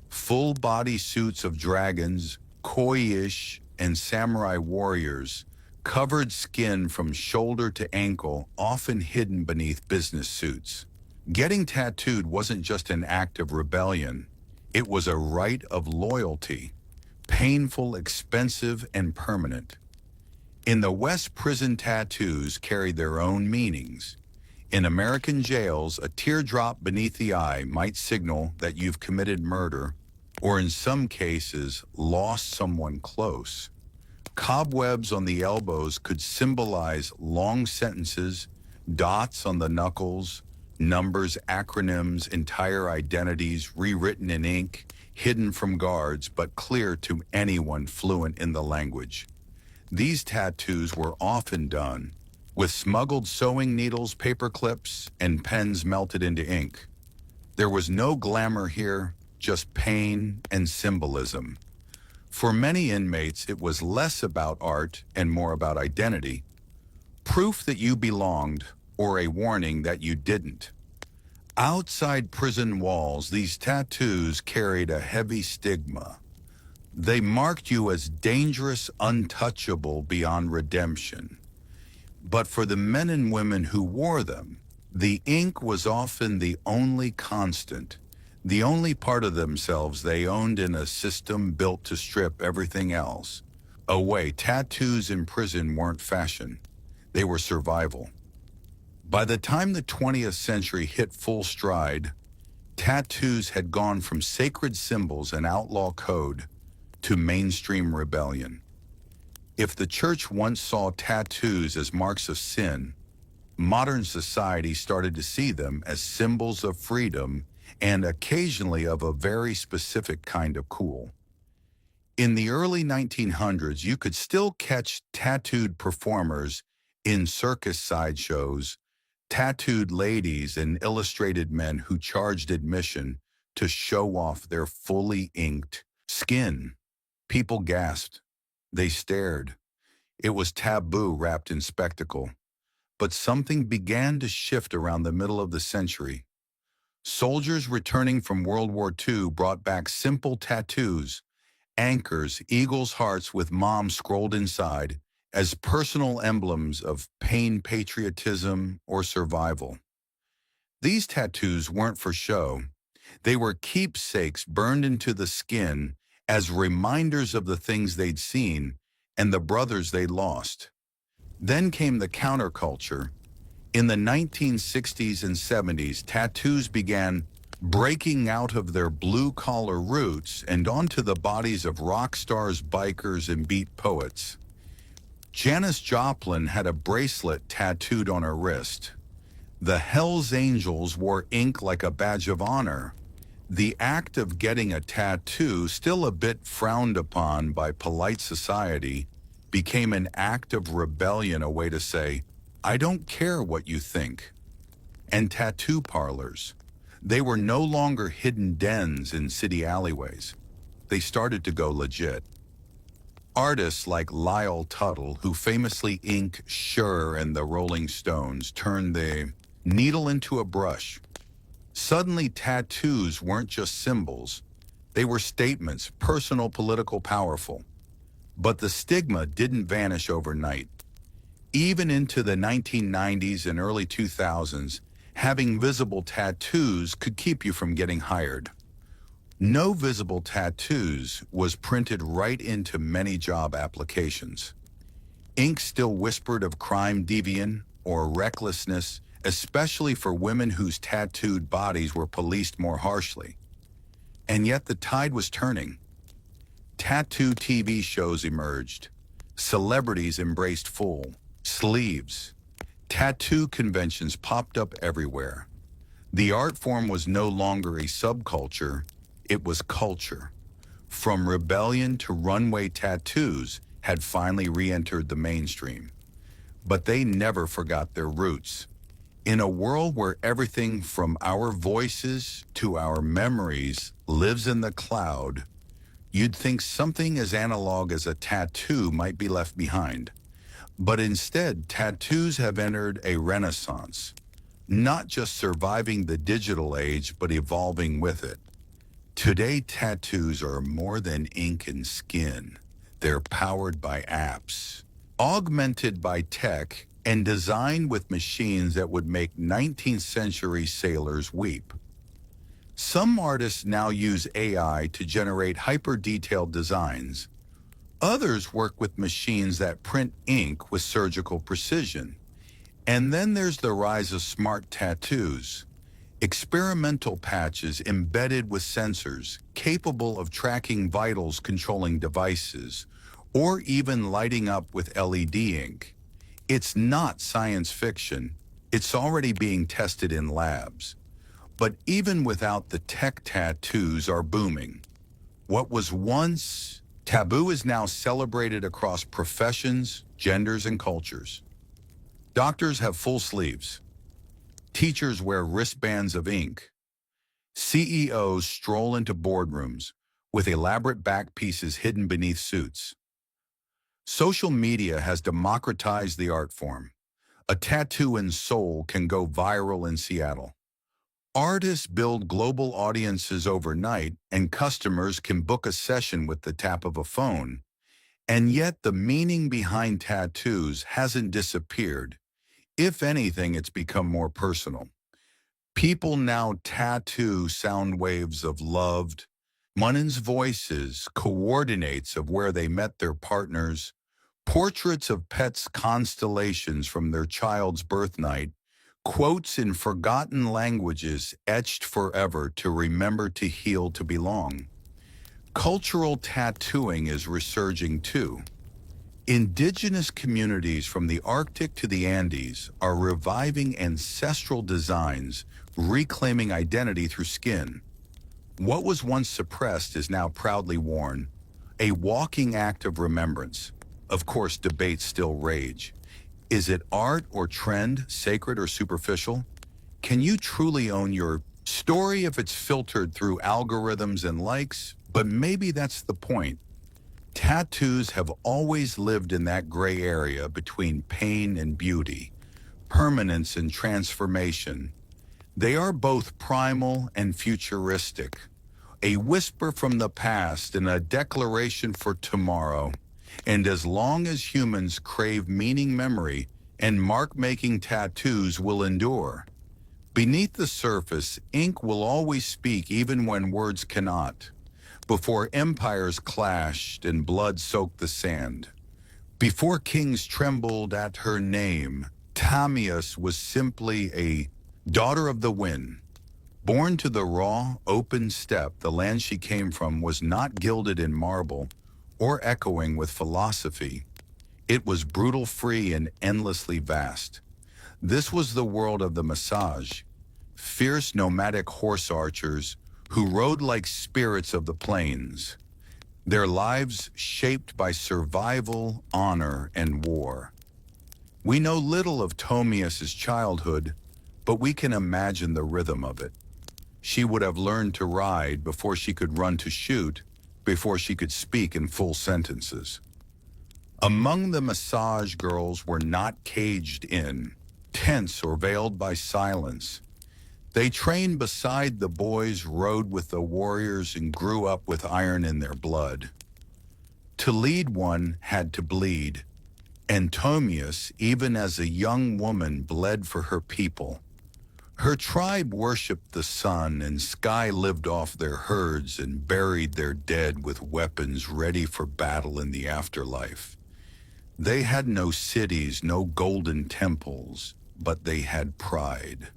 Full-body suits of dragons, koi-ish, and samurai warriors, covered skin from shoulder to ankle, often hidden beneath business suits. Getting tattooed wasn't just an act of rebellion. It was a rite of loyalty, painful, expensive, and permanent. In the West, prison tattoos carried their own meanings. In American jails, a teardrop beneath the eye might signal that you've committed murder, or in some cases, lost someone close. Cobwebs on the elbows could symbolize long sentences, dots on the knuckles, numbers, acronyms, entire identities rewritten in ink, hidden from guards but clear to anyone fluent in the language. These tattoos were often done with smuggled sewing needles, paper clips, and pens melted into ink. There was no glamour here, just pain and symbolism. For many inmates, it was less about art and more about identity, proof that you belonged or a warning that you didn't. Outside prison walls, these tattoos carried a heavy stigma. They marked you as dangerous, untouchable, beyond redemption. But for the men and women who wore them, the ink was often the only constant, the only part of themselves they owned in a system built to strip everything else away. Tattoos in prison weren't fashion. They were survival. By the time the 20th century hit full stride, tattoos had gone from sacred symbols and outlaw code to mainstream rebellion. If the church once saw tattoos as marks of sin, modern society started to see them as symbols of freedom and occasionally of a very specific kind of cool. In the early 1900s, you could still catch tattooed performers in circus sideshows, tattooed ladies and illustrated men who charged admission to show off their fully inked skin. People gasped. They stared. It was taboo wrapped in spectacle. But something began to shift around the middle of the century. Soldiers returning from World War II brought back simple tattoos, anchors, eagles' hearts with mom scrolled inside, as personal emblems of pain, patriotism, or survival. These tattoos weren't for show. They were keepsakes burned into the skin as reminders of the things they'd seen and the brothers they'd lost. Then came the counterculture. In the 1960s and 70s, tattoos began breaking out of their blue-collar roots and onto the bodies of rock stars, bikers, and beat poets. Janis Joplin had a bracelet tattooed on her wrist. The Hells Angels wore ink like a badge of honor. The act of getting a tattoo, still a bit frowned upon by polite society, became an act of rebellion, a way to say, I don't care what you think. And tattoo parlors. They were no longer hidden dens in city alleyways. They started to go legit. Artists like Lyle Tuttle, who famously inked Sure and the Rolling Stones, turned the needle into a brush. Suddenly, tattoos weren't just symbols. They were statements, personal, political, powerful. But the stigma didn't vanish overnight. Even into the 1990s and early 2000s, having visible tattoos could keep you from getting hired. No visible tattoos was printed right into many job applications. Ink still whispered of crime, deviant, or recklessness, especially for women whose tattooed bodies were policed more harshly. And yet the tide was turning. Tattoo TV shows emerged. Celebrities embraced full sleeves. Tattoo conventions popped up everywhere. The art form was no longer a subculture, it was culture. From rebellion to runway tattoos had finally re-entered the mainstream. But they never forgot their roots. In a world where everything from our voices to our memories lives in the cloud, you'd think something as analog as a tattoo might be left behind. But instead, tattoos have entered a renaissance, not just surviving the digital age, but evolving with it. Today, tattoos are more than ink and skin. They're powered by apps, augmented by tech, and designed with machines that would make 19th century sailors weep. Some artists now use AI to generate hyper-detailed designs. Others work with machines that print ink with surgical precision. And then there's the rise of smart tattoos, experimental patches embedded with sensors capable of tracking vitals, controlling devices, or even lighting up with LED ink. It's not science fiction. It's already being tested in labs. But even without the tech, tattoos are booming. What was once taboo is now celebrated across professions, genders, and cultures. Doctors have full sleeves. Teachers wear wristbands of ink. CEOs stroll into boardrooms with elaborate back pieces hidden beneath suits. Social media has democratized the art form. A tattoo in Seoul can go viral in Seattle. Artists build global audiences overnight, and customers can book a session with the tap of a phone. And yet the meaning behind tattoos hasn't disappeared. If anything, it's become more personal. People now tattoo sound waves of loved ones' voices, coordinates of where they met their partners, portraits of pets' constellations from their child's birth night, quotes in forgotten languages etched forever to remember, to heal, to belong. Cultural tattooing is resurging too. Indigenous communities from the Arctic to the Andes are reviving ancestral designs, reclaiming identity through skin. What was once suppressed is now proudly worn, a walking act of remembrance. Of course, debates still rage. Is it art or trend, sacred or superficial? Can you truly own your story if it's filtered through algorithms and likes? But maybe that's the point. Tattoos have always lived in that gray area between pain and beauty, permanence and transformation. They are both primal and futuristic, a whisper from the past and a declaration for tomorrow. And as long as humans crave meaning, memory, and mark-making, tattoos will endure. Beneath the surface, ink will always speak even when words cannot. Before empires clashed and blood soaked the sand. Before kings trembled at her name, Tamias was simply a daughter of the wind. Born to the raw, open steppe, the land she came from was not gilded in marble or echoing with philosophy. It was brutal, free, and endlessly vast. This was the world of the massage, fierce nomadic horse archers who rode like spirits of the plains, their lives shaped by survival, honor, and war. We know little of Tomias's childhood, but we can imagine the rhythm of it. She would have learned to ride before she could run to shoot, before she could speak in full sentences. Among the massage girls were not caged in, tense or veiled by silence. They trained beside the boys, rode with the warriors, and grew up with iron in their blood. To lead one had to bleed, and Tomias, even as a young woman, bled for her people. Her tribe worshipped the sun, and sky lived off their herds and buried their dead with weapons ready for battle in the afterlife. They had no cities, no golden temples, but they had pride.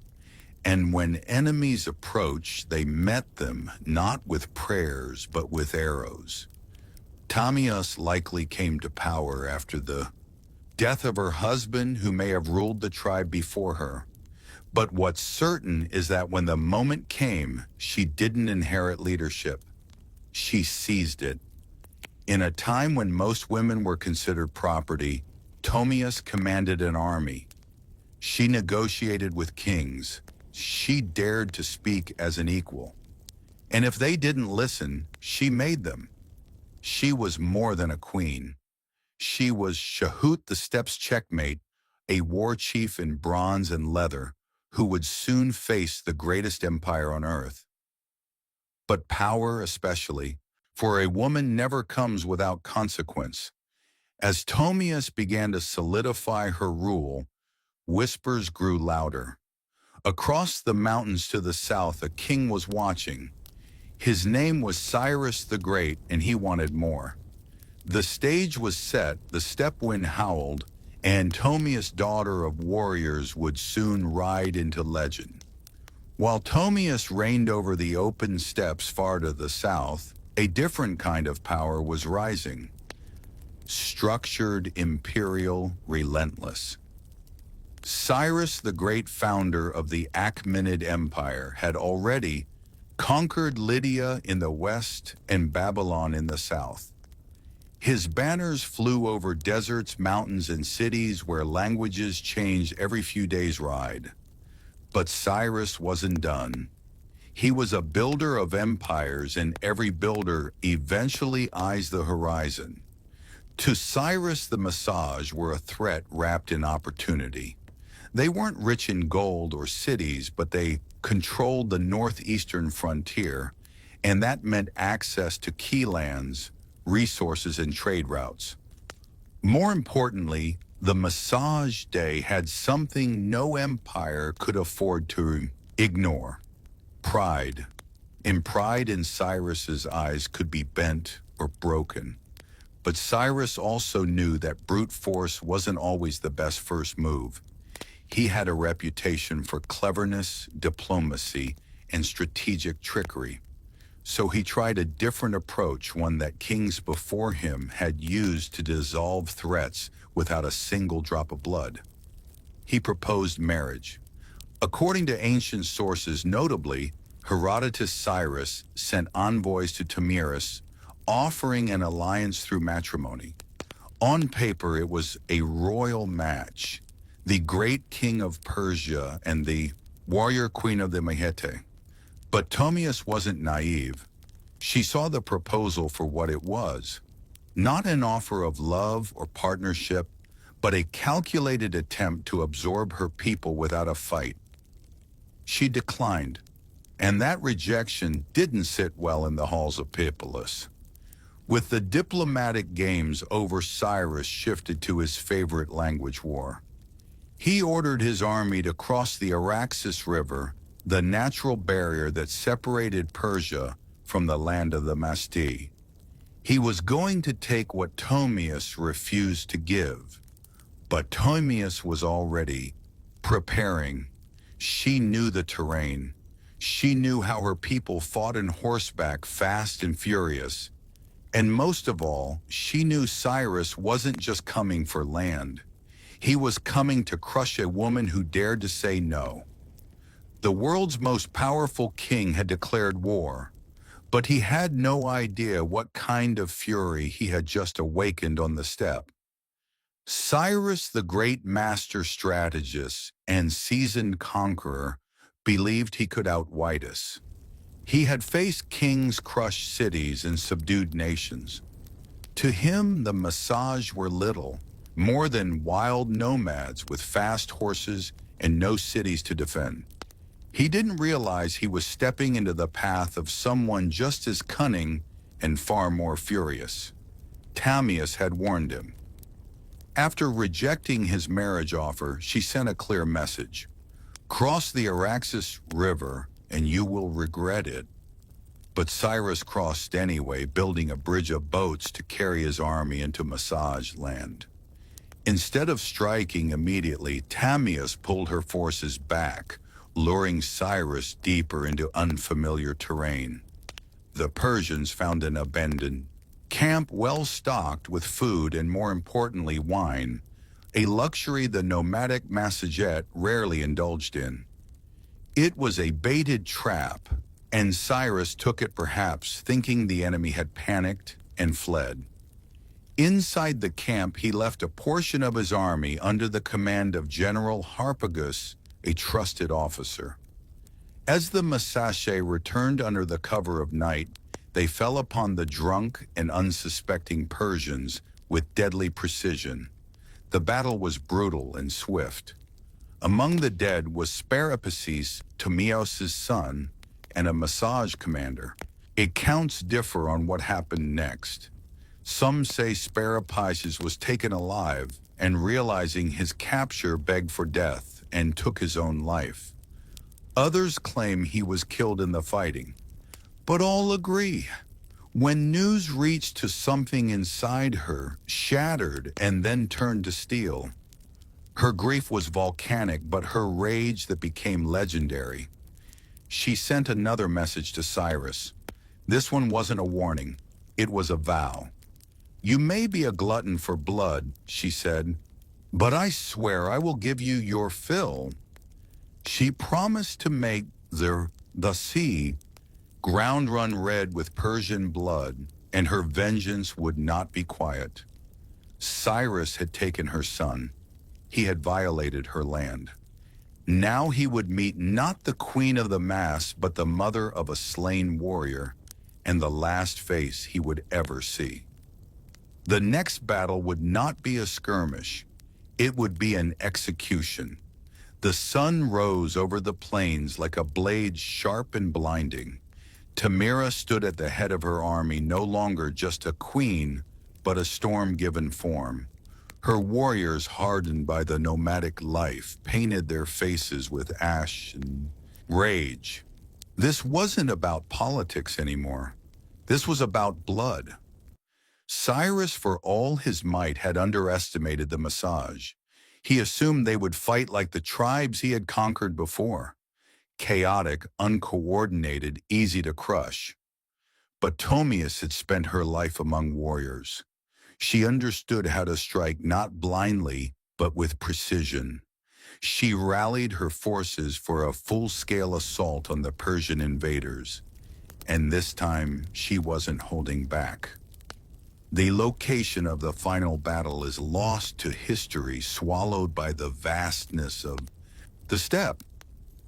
And when enemies approached, they met them not with prayers, but with arrows. Tamias likely came to power after the death of her husband who may have ruled the tribe before her. But what's certain is that when the moment came, she didn't inherit leadership. She seized it. In a time when most women were considered property, Tomius commanded an army. She negotiated with kings. She dared to speak as an equal. And if they didn't listen, she made them. She was more than a queen. She was Shahut the Steppes' checkmate, a war chief in bronze and leather, who would soon face the greatest empire on earth. But power especially, for a woman never comes without consequence. As Tomius began to solidify her rule, whispers grew louder. Across the mountains to the south, a king was watching. His name was Cyrus the Great, and he wanted more. The stage was set, the steppe wind howled, and Tomius, daughter of warriors, would soon ride into legend. While Tomius reigned over the open steppes far to the south, a different kind of power was rising. Structured, imperial, relentless. Cyrus, the great founder of the Achaemenid Empire, had already conquered Lydia in the west and Babylon in the south. His banners flew over deserts, mountains, and cities where languages changed every few days' ride. But Cyrus wasn't done. He was a builder of empires, and every builder eventually eyes the horizon. To Cyrus, the Massage were a threat wrapped in opportunity. They weren't rich in gold or cities, but they controlled the northeastern frontier, and that meant access to key lands, resources, and trade routes. More importantly, the Massage Day had something no empire could afford to ignore: pride. And pride in Cyrus's eyes could be bent or broken. But Cyrus also knew that brute force wasn't always the best first move. He had a reputation for cleverness, diplomacy, and strategic trickery. So he tried a different approach, one that kings before him had used to dissolve threats without a single drop of blood. He proposed marriage. According to ancient sources, notably, Herodotus Cyrus sent envoys to Tomius, offering an alliance through matrimony. On paper, it was a royal match: the great king of Persia and the warrior queen of the Mahete. But Tomius wasn't naive. She saw the proposal for what it was: not an offer of love or partnership, but a calculated attempt to absorb her people without a fight. She declined, and that rejection didn't sit well in the halls of Peloponnesus. With the diplomatic games over, Cyrus shifted to his favorite language war. He ordered his army to cross the Araxes River, the natural barrier that separated Persia from the land of the Masti. He was going to take what Tomius refused to give. But Tomius was already preparing. She knew the terrain. She knew how her people fought on horseback, fast and furious. And most of all, she knew Cyrus wasn't just coming for land. He was coming to crush a woman who dared to say no. The world's most powerful king had declared war, but he had no idea what kind of fury he had just awakened on the steppe. Cyrus, the great master strategist and seasoned conqueror, believed he could outwit us. He had faced kings, crushed cities, and subdued nations. To him, the Massage were little more than wild nomads with fast horses and no cities to defend. He didn't realize he was stepping into the path of someone just as cunning and far more furious. Tomius had warned him. After rejecting his marriage offer, she sent a clear message: cross the Araxes River and you will regret it. But Cyrus crossed anyway, building a bridge of boats to carry his army into Massage land. Instead of striking immediately, Tomius pulled her forces back, luring Cyrus deeper into unfamiliar terrain. The Persians found an abandoned camp well stocked with food and, more importantly, wine, a luxury the nomadic Massagette rarely indulged in. It was a baited trap, and Cyrus took it perhaps thinking the enemy had panicked and fled. Inside the camp, he left a portion of his army under the command of General Harpagus, a trusted officer. As the Massachets returned under the cover of night, they fell upon the drunk and unsuspecting Persians with deadly precision. The battle was brutal and swift. Among the dead was Sparapaces, Tomios' son, and a massage commander. Accounts differ on what happened next. Some say Sparapaces was taken alive and, realizing his capture, begged for death and took his own life. Others claim he was killed in the fighting. But all agree. When news reached to something inside her, shattered and then turned to steel. Her grief was volcanic, but her rage that became legendary. She sent another message to Cyrus. This one wasn't a warning. It was a vow. "You may be a glutton for blood," she said, "but I swear I will give you your fill." She promised to make the sea ground run red with Persian blood, and her vengeance would not be quiet. Cyrus had taken her son. He had violated her land. Now he would meet not the queen of the mass, but the mother of a slain warrior, and the last face he would ever see. The next battle would not be a skirmish. It would be an execution. The sun rose over the plains like a blade sharp and blinding. Tamira stood at the head of her army, no longer just a queen, but a storm-given form. Her warriors, hardened by the nomadic life, painted their faces with ash and rage. This wasn't about politics anymore. This was about blood. Cyrus, for all his might, had underestimated the massage. He assumed they would fight like the tribes he had conquered before. Chaotic, uncoordinated, easy to crush. But Tomius had spent her life among warriors. She understood how to strike not blindly, but with precision. She rallied her forces for a full-scale assault on the Persian invaders. And this time, she wasn't holding back. The location of the final battle is lost to history, swallowed by the vastness of the steppe.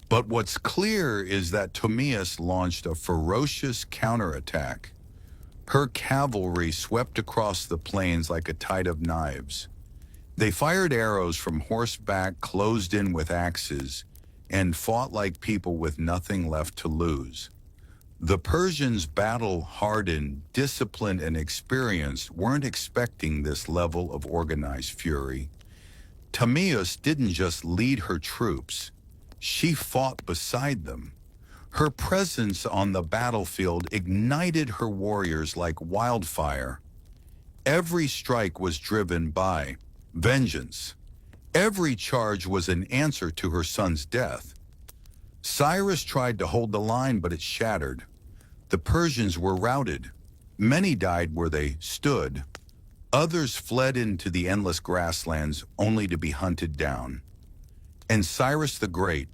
But what's clear is that Tomius launched a ferocious counterattack. Her cavalry swept across the plains like a tide of knives. They fired arrows from horseback, closed in with axes, and fought like people with nothing left to lose. The Persians, battle-hardened, disciplined, and experienced, weren't expecting this level of organized fury. Tomius didn't just lead her troops. She fought beside them. Her presence on the battlefield ignited her warriors like wildfire. Every strike was driven by vengeance. Every charge was an answer to her son's death. Cyrus tried to hold the line, but it shattered. The Persians were routed. Many died where they stood. Others fled into the endless grasslands only to be hunted down. And Cyrus the Great,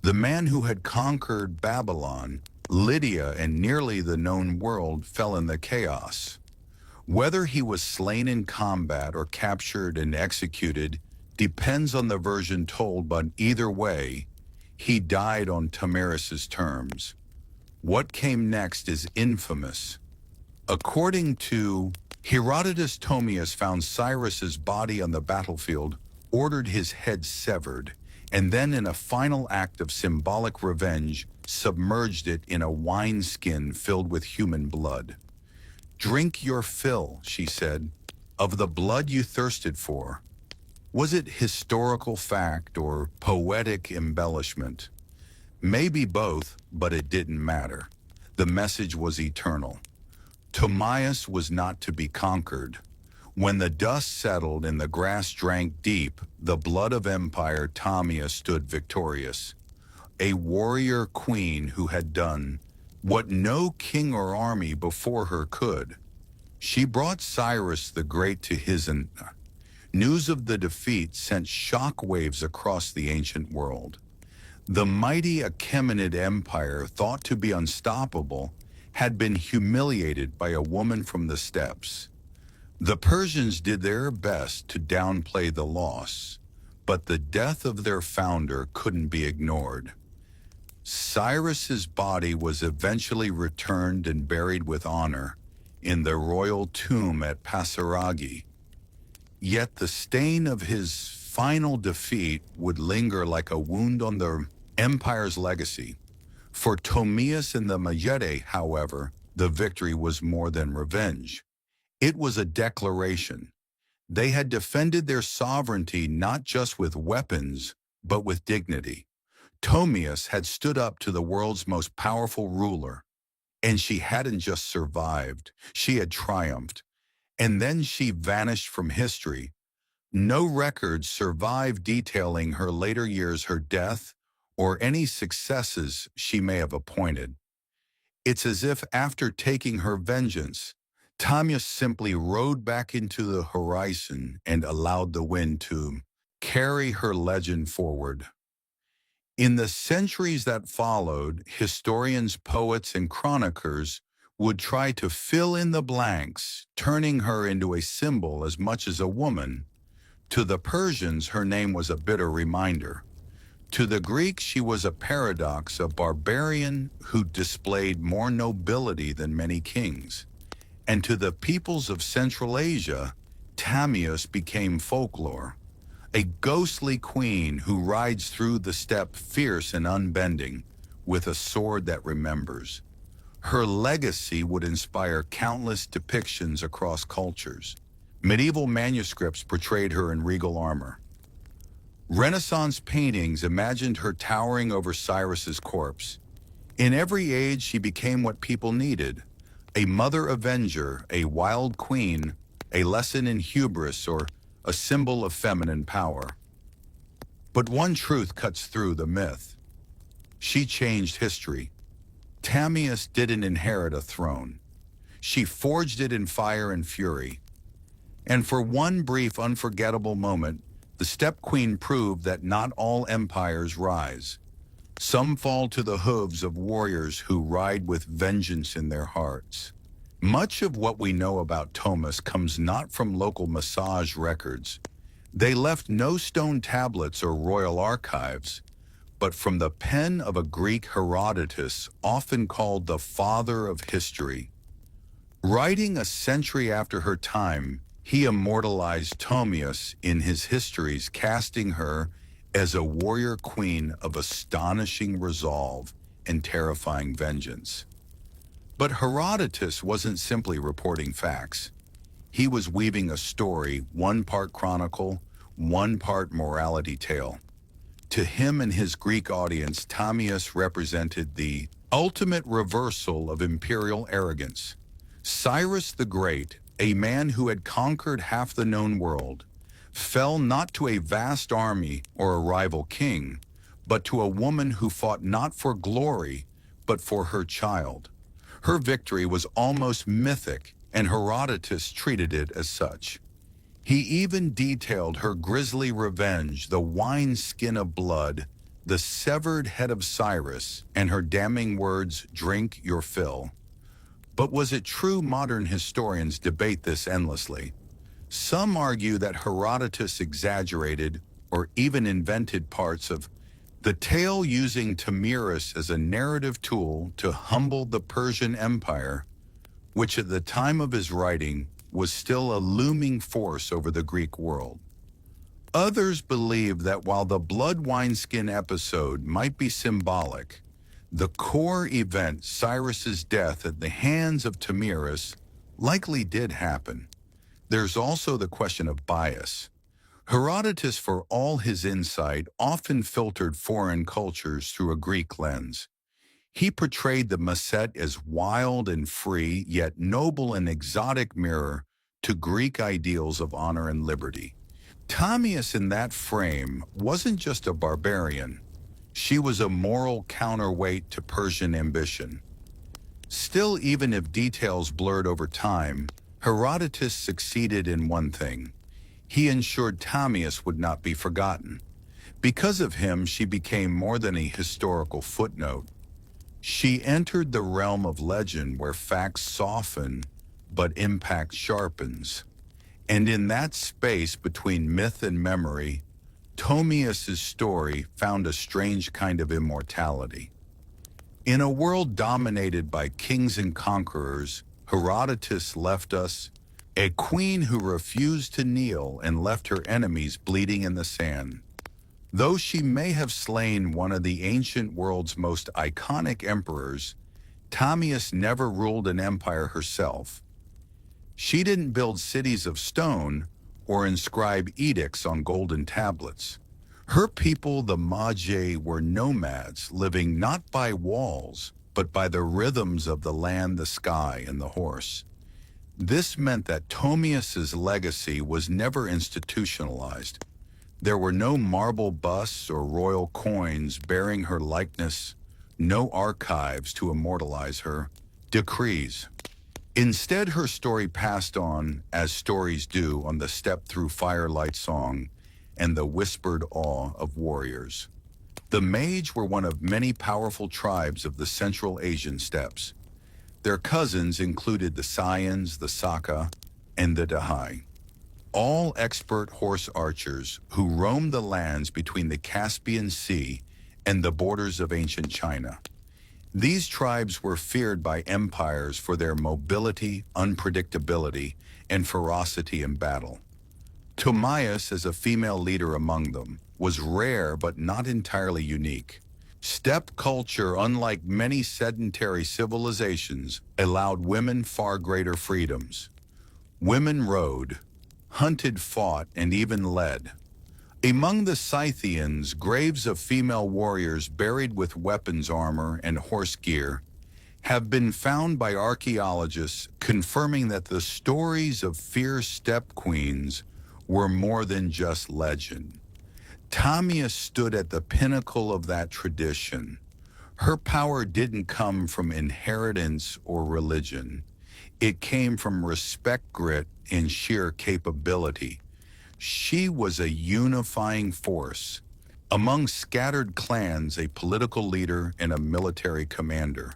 the man who had conquered Babylon, Lydia, and nearly the known world, fell in the chaos. Whether he was slain in combat or captured and executed depends on the version told, but either way, he died on Tomius's terms. What came next is infamous. According to Herodotus, Tomius found Cyrus's body on the battlefield, ordered his head severed, and then, in a final act of symbolic revenge, submerged it in a wineskin filled with human blood. "Drink your fill," she said, "of the blood you thirsted for." Was it historical fact or poetic embellishment? Maybe both, but it didn't matter. The message was eternal. Tomius was not to be conquered. When the dust settled and the grass drank deep, the blood of empire, Tomius stood victorious. A warrior queen who had done what no king or army before her could. She brought Cyrus the Great to his end. News of the defeat sent shockwaves across the ancient world. The mighty Achaemenid Empire, thought to be unstoppable, had been humiliated by a woman from the steppes. The Persians did their best to downplay the loss, but the death of their founder couldn't be ignored. Cyrus's body was eventually returned and buried with honor in the royal tomb at Pasaragi. Yet the stain of his final defeat would linger like a wound on the empire's legacy. For Ptolemus and the Majete, however, the victory was more than revenge. It was a declaration. They had defended their sovereignty not just with weapons, but with dignity. Ptolemus had stood up to the world's most powerful ruler, and she hadn't just survived, she had triumphed. And then she vanished from history. No records survive detailing her later years, her death, or any successes she may have appointed. It's as if after taking her vengeance, Tamiya simply rode back into the horizon and allowed the wind to carry her legend forward. In the centuries that followed, historians, poets, and chroniclers would try to fill in the blanks, turning her into a symbol as much as a woman. To the Persians, her name was a bitter reminder. To the Greeks, she was a paradox, a barbarian who displayed more nobility than many kings. And to the peoples of Central Asia, Tamias became folklore, a ghostly queen who rides through the steppe fierce and unbending, with a sword that remembers. Her legacy would inspire countless depictions across cultures. Medieval manuscripts portrayed her in regal armor. Renaissance paintings imagined her towering over Cyrus's corpse. In every age, she became what people needed: a mother avenger, a wild queen, a lesson in hubris, or a symbol of feminine power. But one truth cuts through the myth. She changed history. Tamias didn't inherit a throne. She forged it in fire and fury. And for one brief, unforgettable moment, the Steppe Queen proved that not all empires rise. Some fall to the hooves of warriors who ride with vengeance in their hearts. Much of what we know about Thomas comes not from local massage records. They left no stone tablets or royal archives, but from the pen of a Greek Herodotus, often called the father of history. Writing a century after her time, he immortalized Ptolemus in his histories, casting her as a warrior queen of astonishing resolve and terrifying vengeance. But Herodotus wasn't simply reporting facts. He was weaving a story, one part chronicle, one part morality tale. To him and his Greek audience, Tamias represented the ultimate reversal of imperial arrogance. Cyrus the Great, a man who had conquered half the known world, fell not to a vast army or a rival king, but to a woman who fought not for glory, but for her child. Her victory was almost mythic, and Herodotus treated it as such. He even detailed her grisly revenge, the wineskin of blood, the severed head of Cyrus, and her damning words, "Drink your fill." But was it true? Modern historians debate this endlessly. Some argue that Herodotus exaggerated or even invented parts of the tale, using Tamiris as a narrative tool to humble the Persian Empire, which at the time of his writing was still a looming force over the Greek world. Others believe that while the blood wineskin episode might be symbolic, the core event, Cyrus's death at the hands of Tamiris, likely did happen. There's also the question of bias. Herodotus, for all his insight, often filtered foreign cultures through a Greek lens. He portrayed the Maset as wild and free, yet noble and exotic mirror to Greek ideals of honor and liberty. Tamias, in that frame, wasn't just a barbarian. She was a moral counterweight to Persian ambition. Still, even if details blurred over time, Herodotus succeeded in one thing. He ensured Tamias would not be forgotten. Because of him, she became more than a historical footnote. She entered the realm of legend where facts soften, but impact sharpens. And in that space between myth and memory, Tomias's story found a strange kind of immortality. In a world dominated by kings and conquerors, Herodotus left us a queen who refused to kneel and left her enemies bleeding in the sand. Though she may have slain one of the ancient world's most iconic emperors, Tamias never ruled an empire herself. She didn't build cities of stone or inscribe edicts on golden tablets. Her people, the Magi, were nomads living not by walls, but by the rhythms of the land, the sky, and the horse. This meant that Tomias's legacy was never institutionalized. There were no marble busts or royal coins bearing her likeness, no archives to immortalize her, decrees. Instead, her story passed on, as stories do, on the Step Through Firelight song and the whispered awe of warriors. The Mage were one of many powerful tribes of the Central Asian steppes. Their cousins included the Sayans, the Saka, and the Dahai, all expert horse archers who roamed the lands between the Caspian Sea and the borders of ancient China. These tribes were feared by empires for their mobility, unpredictability, and ferocity in battle. Tomias, as a female leader among them, was rare but not entirely unique. Steppe culture, unlike many sedentary civilizations, allowed women far greater freedoms. Women rode, hunted, fought, and even led. Among the Scythians, graves of female warriors buried with weapons, armor, and horse gear have been found by archaeologists, confirming that the stories of fierce steppe queens were more than just legend. Tamias stood at the pinnacle of that tradition. Her power didn't come from inheritance or religion. It came from respect, grit, and sheer capability. She was a unifying force. Among scattered clans, a political leader and a military commander.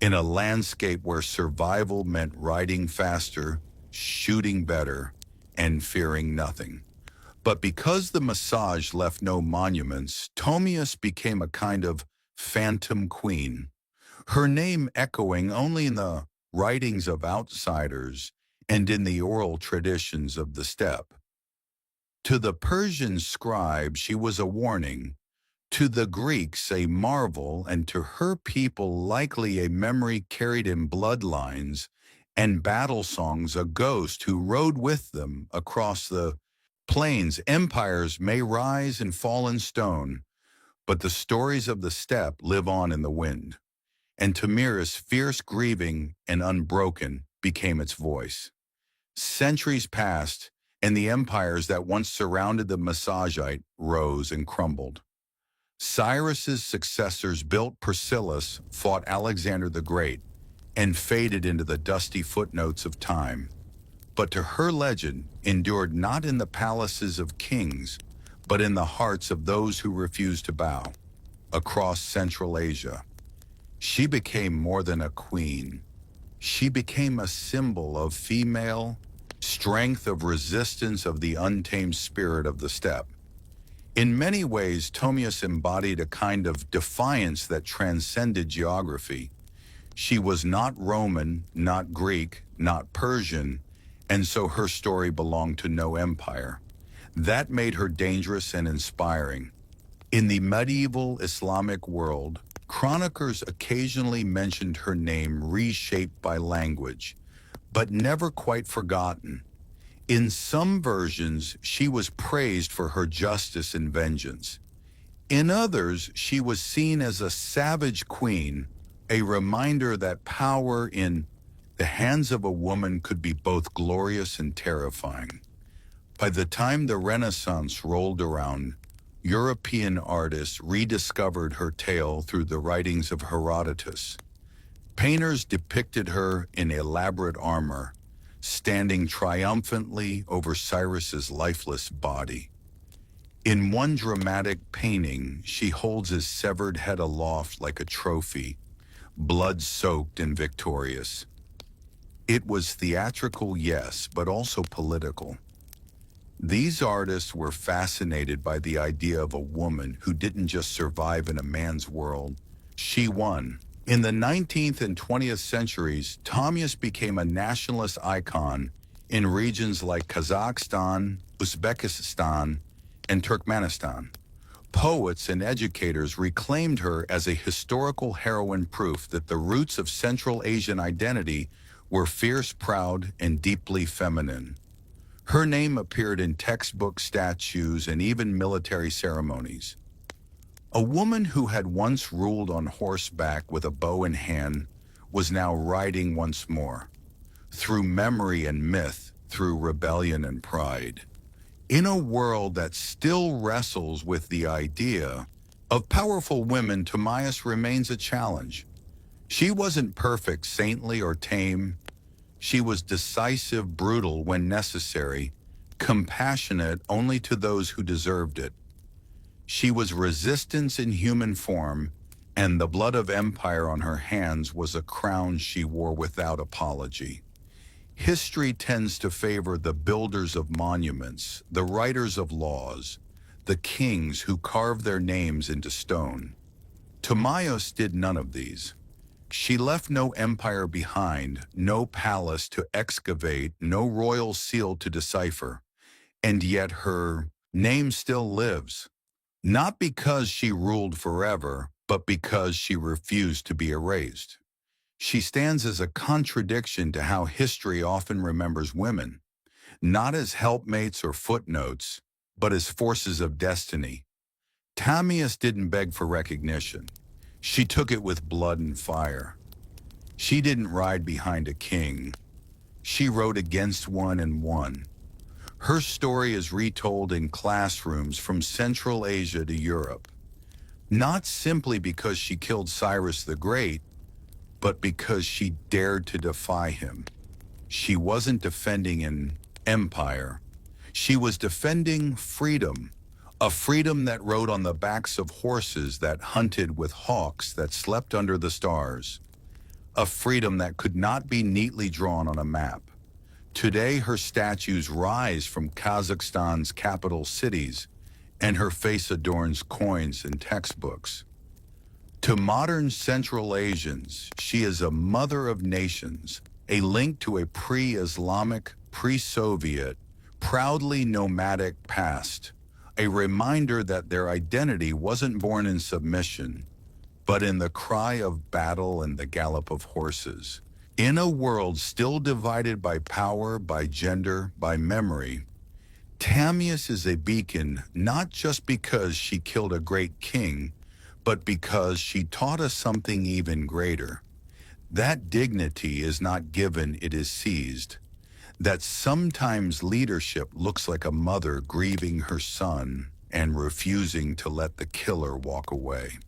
In a landscape where survival meant riding faster, shooting better, and fearing nothing. But because the massage left no monuments, Tomias became a kind of phantom queen, her name echoing only in the writings of outsiders and in the oral traditions of the steppe. To the Persian scribe, she was a warning, to the Greeks a marvel, and to her people likely a memory carried in bloodlines and battle songs, a ghost who rode with them across the plains. Empires may rise and fall in stone, but the stories of the steppe live on in the wind. And Tamira's fierce grieving and unbroken became its voice. Centuries passed, and the empires that once surrounded the Massagite rose and crumbled. Cyrus's successors built Persepolis, fought Alexander the Great, and faded into the dusty footnotes of time. But to her legend endured not in the palaces of kings, but in the hearts of those who refused to bow. Across Central Asia, she became more than a queen. She became a symbol of female strength, of resistance, of the untamed spirit of the steppe. In many ways, Tomias embodied a kind of defiance that transcended geography. She was not Roman, not Greek, not Persian, and so her story belonged to no empire. That made her dangerous and inspiring. In the medieval Islamic world, chroniclers occasionally mentioned her name reshaped by language, but never quite forgotten. In some versions, she was praised for her justice and vengeance. In others, she was seen as a savage queen, a reminder that power in the hands of a woman could be both glorious and terrifying. By the time the Renaissance rolled around, European artists rediscovered her tale through the writings of Herodotus. Painters depicted her in elaborate armor, standing triumphantly over Cyrus's lifeless body. In one dramatic painting, she holds his severed head aloft like a trophy, blood-soaked and victorious. It was theatrical, yes, but also political. These artists were fascinated by the idea of a woman who didn't just survive in a man's world, she won. In the 19th and 20th centuries, Tamias became a nationalist icon in regions like Kazakhstan, Uzbekistan, and Turkmenistan. Poets and educators reclaimed her as a historical heroine, proof that the roots of Central Asian identity were fierce, proud, and deeply feminine. Her name appeared in textbook statues and even military ceremonies. A woman who had once ruled on horseback with a bow in hand was now riding once more, through memory and myth, through rebellion and pride. In a world that still wrestles with the idea of powerful women, Tamias remains a challenge. She wasn't perfect, saintly, or tame. She was decisive, brutal when necessary, compassionate only to those who deserved it. She was resistance in human form, and the blood of empire on her hands was a crown she wore without apology. History tends to favor the builders of monuments, the writers of laws, the kings who carved their names into stone. Tamias did none of these. She left no empire behind, no palace to excavate, no royal seal to decipher, and yet her name still lives. Not because she ruled forever, but because she refused to be erased. She stands as a contradiction to how history often remembers women, not as helpmates or footnotes, but as forces of destiny. Tamias didn't beg for recognition. She took it with blood and fire. She didn't ride behind a king. She rode against one and won. Her story is retold in classrooms from Central Asia to Europe, not simply because she killed Cyrus the Great, but because she dared to defy him. She wasn't defending an empire. She was defending freedom, a freedom that rode on the backs of horses, that hunted with hawks, that slept under the stars, a freedom that could not be neatly drawn on a map. Today, her statues rise from Kazakhstan's capital cities, and her face adorns coins and textbooks. To modern Central Asians, she is a mother of nations, a link to a pre-Islamic, pre-Soviet, proudly nomadic past, a reminder that their identity wasn't born in submission, but in the cry of battle and the gallop of horses. In a world still divided by power, by gender, by memory, Tamias is a beacon not just because she killed a great king, but because she taught us something even greater. That dignity is not given, it is seized. That sometimes leadership looks like a mother grieving her son and refusing to let the killer walk away.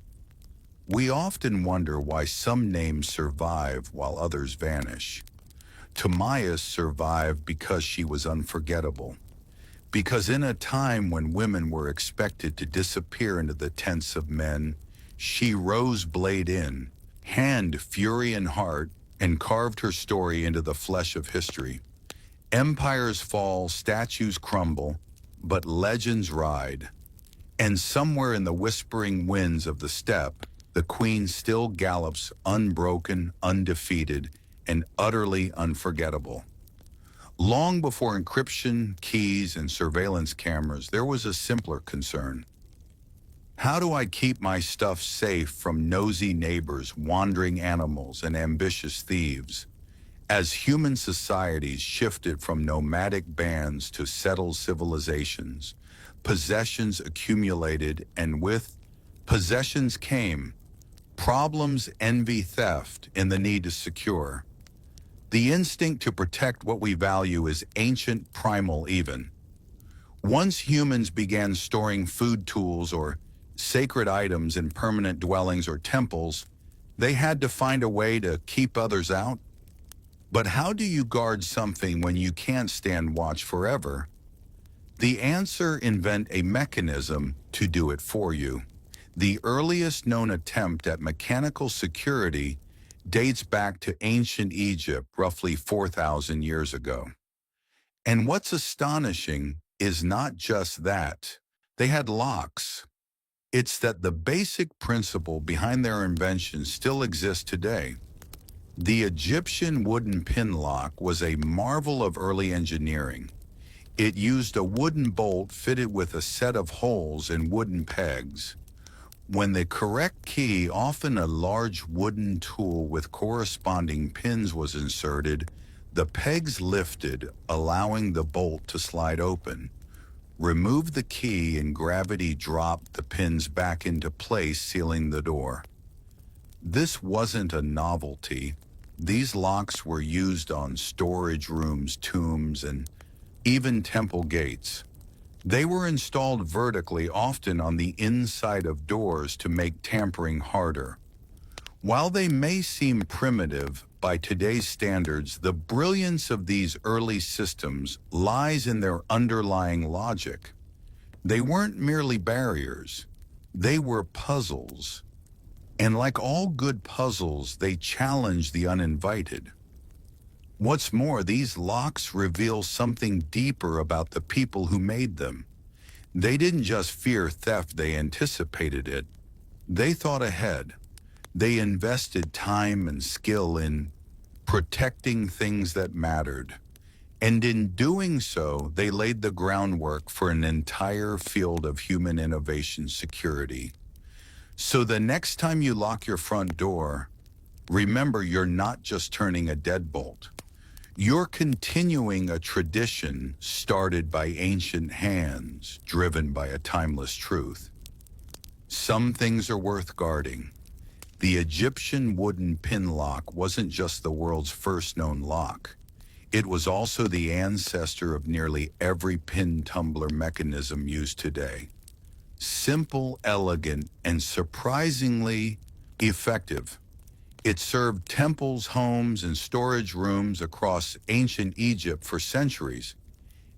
We often wonder why some names survive while others vanish. Tamias survived because she was unforgettable. Because in a time when women were expected to disappear into the tents of men, she rose blade in, hand, fury, and heart, and carved her story into the flesh of history. Empires fall, statues crumble, but legends ride. And somewhere in the whispering winds of the steppe, the queen still gallops, unbroken, undefeated, and utterly unforgettable. Long before encryption, keys, and surveillance cameras, there was a simpler concern. How do I keep my stuff safe from nosy neighbors, wandering animals, and ambitious thieves? As human societies shifted from nomadic bands to settled civilizations, possessions accumulated, and with possessions came problems, envy, theft, and the need to secure. The instinct to protect what we value is ancient, primal even. Once humans began storing food tools or sacred items in permanent dwellings or temples, they had to find a way to keep others out. But how do you guard something when you can't stand watch forever? The answer: invent a mechanism to do it for you. The earliest known attempt at mechanical security dates back to ancient Egypt, roughly 4,000 years ago. And what's astonishing is not just that. They had locks. It's that the basic principle behind their invention still exists today. The Egyptian wooden pin lock was a marvel of early engineering. It used a wooden bolt fitted with a set of holes and wooden pegs. When the correct key, often a large wooden tool with corresponding pins, was inserted, the pegs lifted, allowing the bolt to slide open. Remove the key and gravity dropped the pins back into place, sealing the door. This wasn't a novelty. These locks were used on storage rooms, tombs, and even temple gates. They were installed vertically, often on the inside of doors, to make tampering harder. While they may seem primitive by today's standards, the brilliance of these early systems lies in their underlying logic. They weren't merely barriers, they were puzzles. And like all good puzzles, they challenge the uninvited. What's more, these locks reveal something deeper about the people who made them. They didn't just fear theft, they anticipated it. They thought ahead. They invested time and skill in protecting things that mattered. And in doing so, they laid the groundwork for an entire field of human innovation security. So the next time you lock your front door, remember you're not just turning a deadbolt. You're continuing a tradition started by ancient hands, driven by a timeless truth. Some things are worth guarding. The Egyptian wooden pin lock wasn't just the world's first known lock. It was also the ancestor of nearly every pin tumbler mechanism used today. Simple, elegant, and surprisingly effective. It served temples, homes, and storage rooms across ancient Egypt for centuries.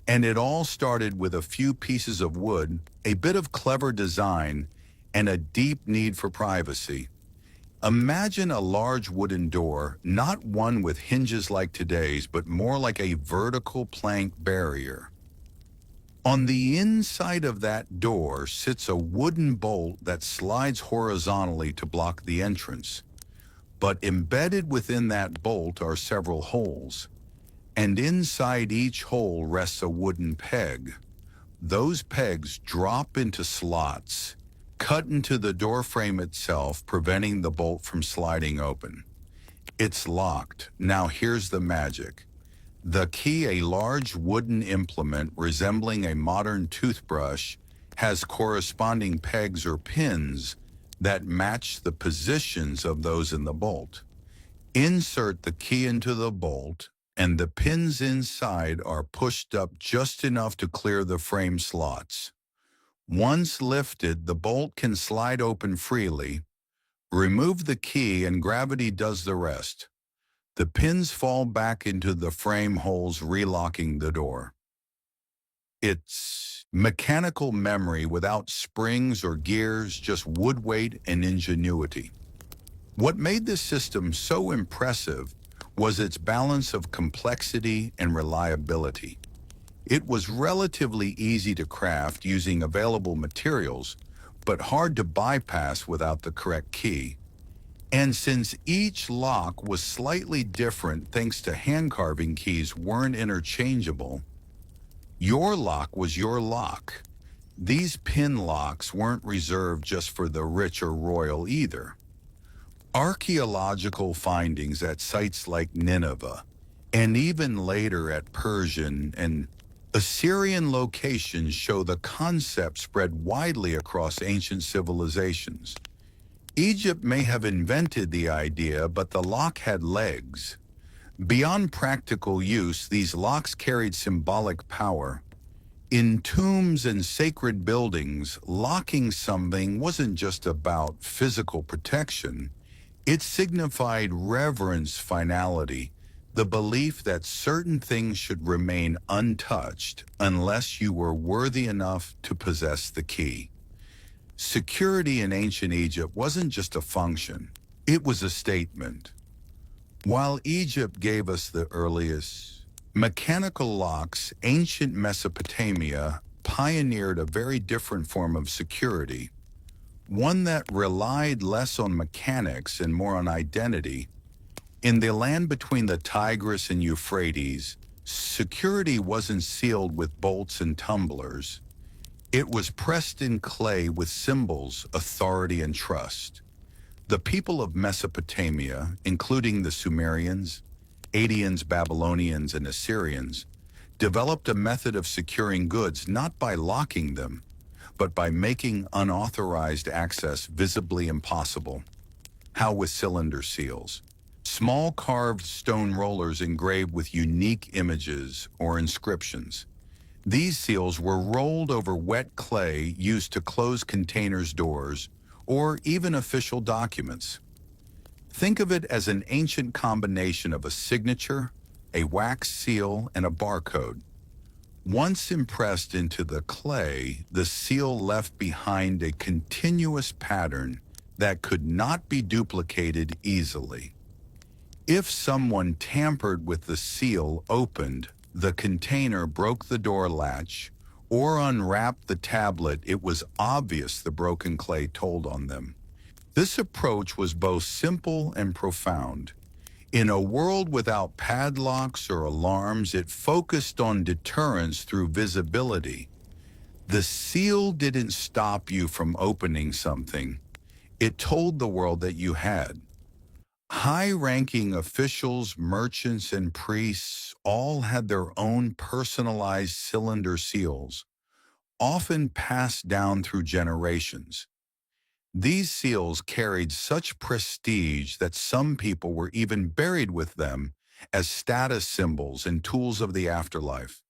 And it all started with a few pieces of wood, a bit of clever design, and a deep need for privacy. Imagine a large wooden door, not one with hinges like today's, but more like a vertical plank barrier. On the inside of that door sits a wooden bolt that slides horizontally to block the entrance. But embedded within that bolt are several holes, and inside each hole rests a wooden peg. Those pegs drop into slots, cut into the doorframe itself, preventing the bolt from sliding open. It's locked. Now here's the magic. The key, a large wooden implement resembling a modern toothbrush, has corresponding pegs or pins that match the positions of those in the bolt. Insert the key into the bolt, and the pins inside are pushed up just enough to clear the frame slots. Once lifted, the bolt can slide open freely. Remove the key and gravity does the rest. The pins fall back into the frame holes, relocking the door. It's mechanical memory without springs or gears, just wood weight and ingenuity. What made this system so impressive was its balance of complexity and reliability. It was relatively easy to craft using available materials, but hard to bypass without the correct key. And since each lock was slightly different thanks to hand-carving keys weren't interchangeable, your lock was your lock. These pin locks weren't reserved just for the rich or royal either. Archaeological findings at sites like Nineveh, and even later at Persian and Assyrian locations, show the concept spread widely across ancient civilizations. Egypt may have invented the idea, but the lock had legs. Beyond practical use, these locks carried symbolic power. In tombs and sacred buildings, locking something wasn't just about physical protection. It signified reverence, finality. The belief that certain things should remain untouched unless you were worthy enough to possess the key. Security in ancient Egypt wasn't just a function, it was a statement. While Egypt gave us the earliest mechanical locks, ancient Mesopotamia pioneered a very different form of security, one that relied less on mechanics and more on identity. In the land between the Tigris and Euphrates, security wasn't sealed with bolts and tumblers. It was pressed in clay with symbols, authority, and trust. The people of Mesopotamia, including the Sumerians, Akkadians, Babylonians, and Assyrians, developed a method of securing goods not by locking them, but by making unauthorized access visibly impossible. How with cylinder seals? Small carved stone rollers engraved with unique images or inscriptions. These seals were rolled over wet clay used to close containers' doors or even official documents. Think of it as an ancient combination of a signature, a wax seal, and a barcode. Once impressed into the clay, the seal left behind a continuous pattern that could not be duplicated easily. If someone tampered with the seal, opened the container, broke the door latch, or unwrapped the tablet, it was obvious the broken clay told on them. This approach was both simple and profound. In a world without padlocks or alarms, it focused on deterrence through visibility. The seal didn't stop you from opening something. It told the world that you had. High-ranking officials, merchants, and priests all had their own personalized cylinder seals, often passed down through generations. These seals carried such prestige that some people were even buried with them as status symbols and tools of the afterlife.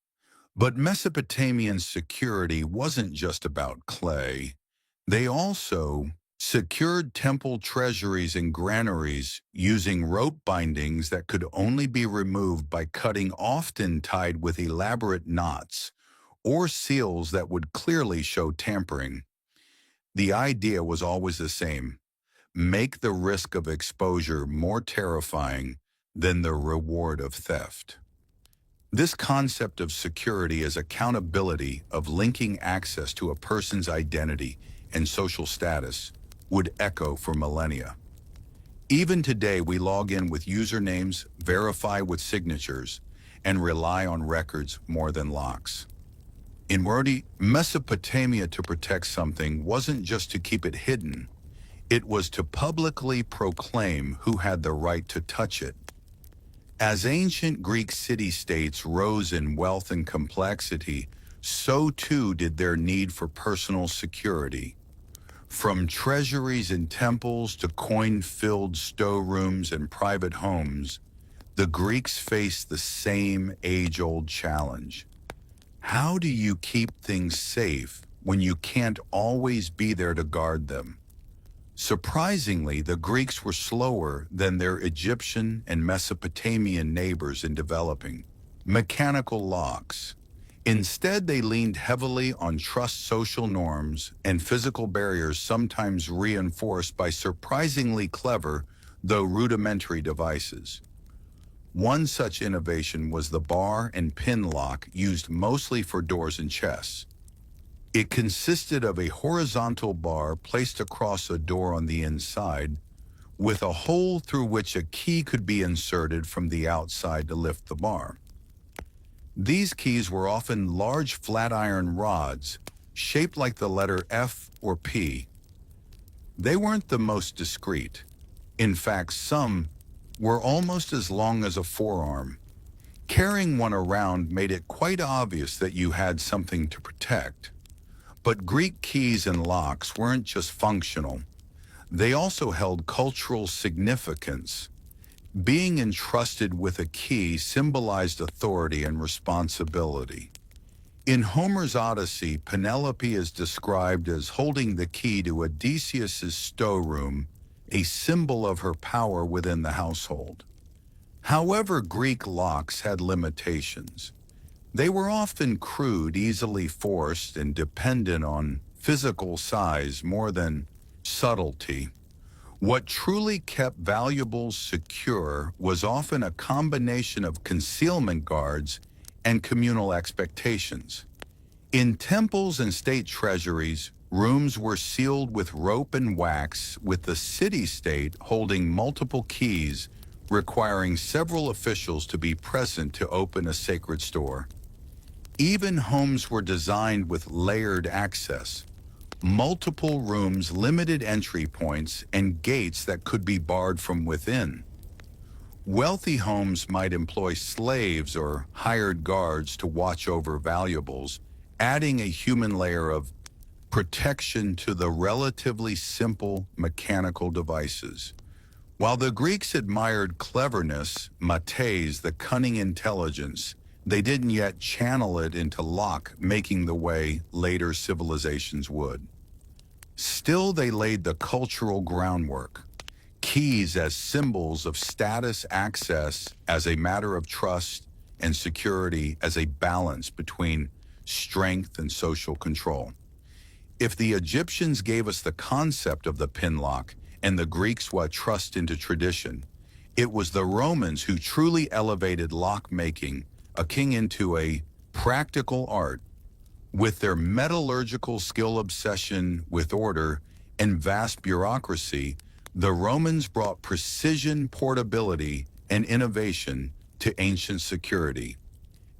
But Mesopotamian security wasn't just about clay. They also secured temple treasuries and granaries using rope bindings that could only be removed by cutting, often tied with elaborate knots, or seals that would clearly show tampering. The idea was always the same: make the risk of exposure more terrifying than the reward of theft. This concept of security as accountability, of linking access to a person's identity and social status, would echo for millennia. Even today, we log in with usernames, verify with signatures, and rely on records more than locks. In Mesopotamia, to protect something wasn't just to keep it hidden, it was to publicly proclaim who had the right to touch it. As ancient Greek city-states rose in wealth and complexity, so too did their need for personal security. From treasuries and temples to coin-filled storerooms and private homes, the Greeks faced the same age-old challenge. How do you keep things safe when you can't always be there to guard them? Surprisingly, the Greeks were slower than their Egyptian and Mesopotamian neighbors in developing mechanical locks. Instead, they leaned heavily on trust, social norms, and physical barriers, sometimes reinforced by surprisingly clever, though rudimentary, devices. One such innovation was the bar and pin lock, used mostly for doors and chests. It consisted of a horizontal bar placed across a door on the inside, with a hole through which a key could be inserted from the outside to lift the bar. These keys were often large flat iron rods, shaped like the letter F or P. They weren't the most discreet. In fact, some were almost as long as a forearm. Carrying one around made it quite obvious that you had something to protect. But Greek keys and locks weren't just functional. They also held cultural significance. Being entrusted with a key symbolized authority and responsibility. In Homer's Odyssey, Penelope is described as holding the key to Odysseus's storeroom, a symbol of her power within the household. However, Greek locks had limitations. They were often crude, easily forced, and dependent on physical size more than subtlety. What truly kept valuables secure was often a combination of concealment guards and communal expectations. In temples and state treasuries, rooms were sealed with rope and wax, with the city-state holding multiple keys, requiring several officials to be present to open a sacred store. Even homes were designed with layered access, multiple rooms, limited entry points, and gates that could be barred from within. Wealthy homes might employ slaves or hired guards to watch over valuables, adding a human layer of protection to the relatively simple mechanical devices. While the Greeks admired cleverness, mates, the cunning intelligence, they didn't yet channel it into lock, making the way later civilizations would. Still, they laid the cultural groundwork. Keys as symbols of status, access as a matter of trust, and security as a balance between strength and social control. If the Egyptians gave us the concept of the pin lock and the Greeks what trust into tradition, it was the Romans who truly elevated lock-making, akin into a practical art. With their metallurgical skill, obsession with order, and vast bureaucracy, the Romans brought precision, portability, and innovation to ancient security.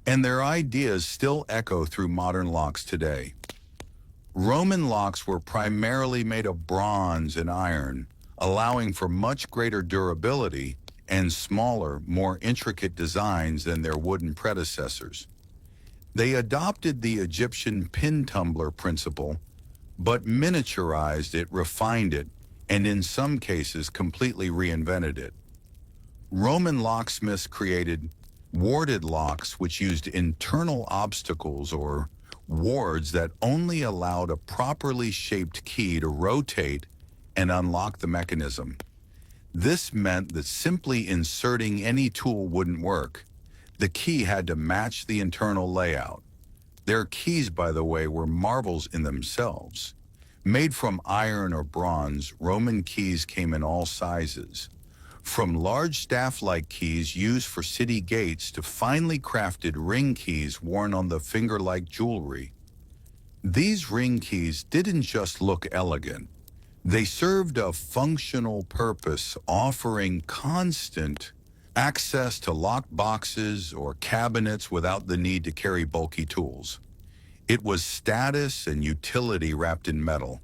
And their ideas still echo through modern locks today. Roman locks were primarily made of bronze and iron, allowing for much greater durability and smaller, more intricate designs than their wooden predecessors. They adopted the Egyptian pin tumbler principle, but miniaturized it, refined it, and in some cases completely reinvented it. Roman locksmiths created warded locks which used internal obstacles or wards that only allowed a properly shaped key to rotate and unlock the mechanism. This meant that simply inserting any tool wouldn't work. The key had to match the internal layout. Their keys, by the way, were marvels in themselves. Made from iron or bronze, Roman keys came in all sizes, from large staff-like keys used for city gates to finely crafted ring keys worn on the finger-like jewelry. These ring keys didn't just look elegant. They served a functional purpose, offering constant access to locked boxes or cabinets without the need to carry bulky tools. It was status and utility wrapped in metal.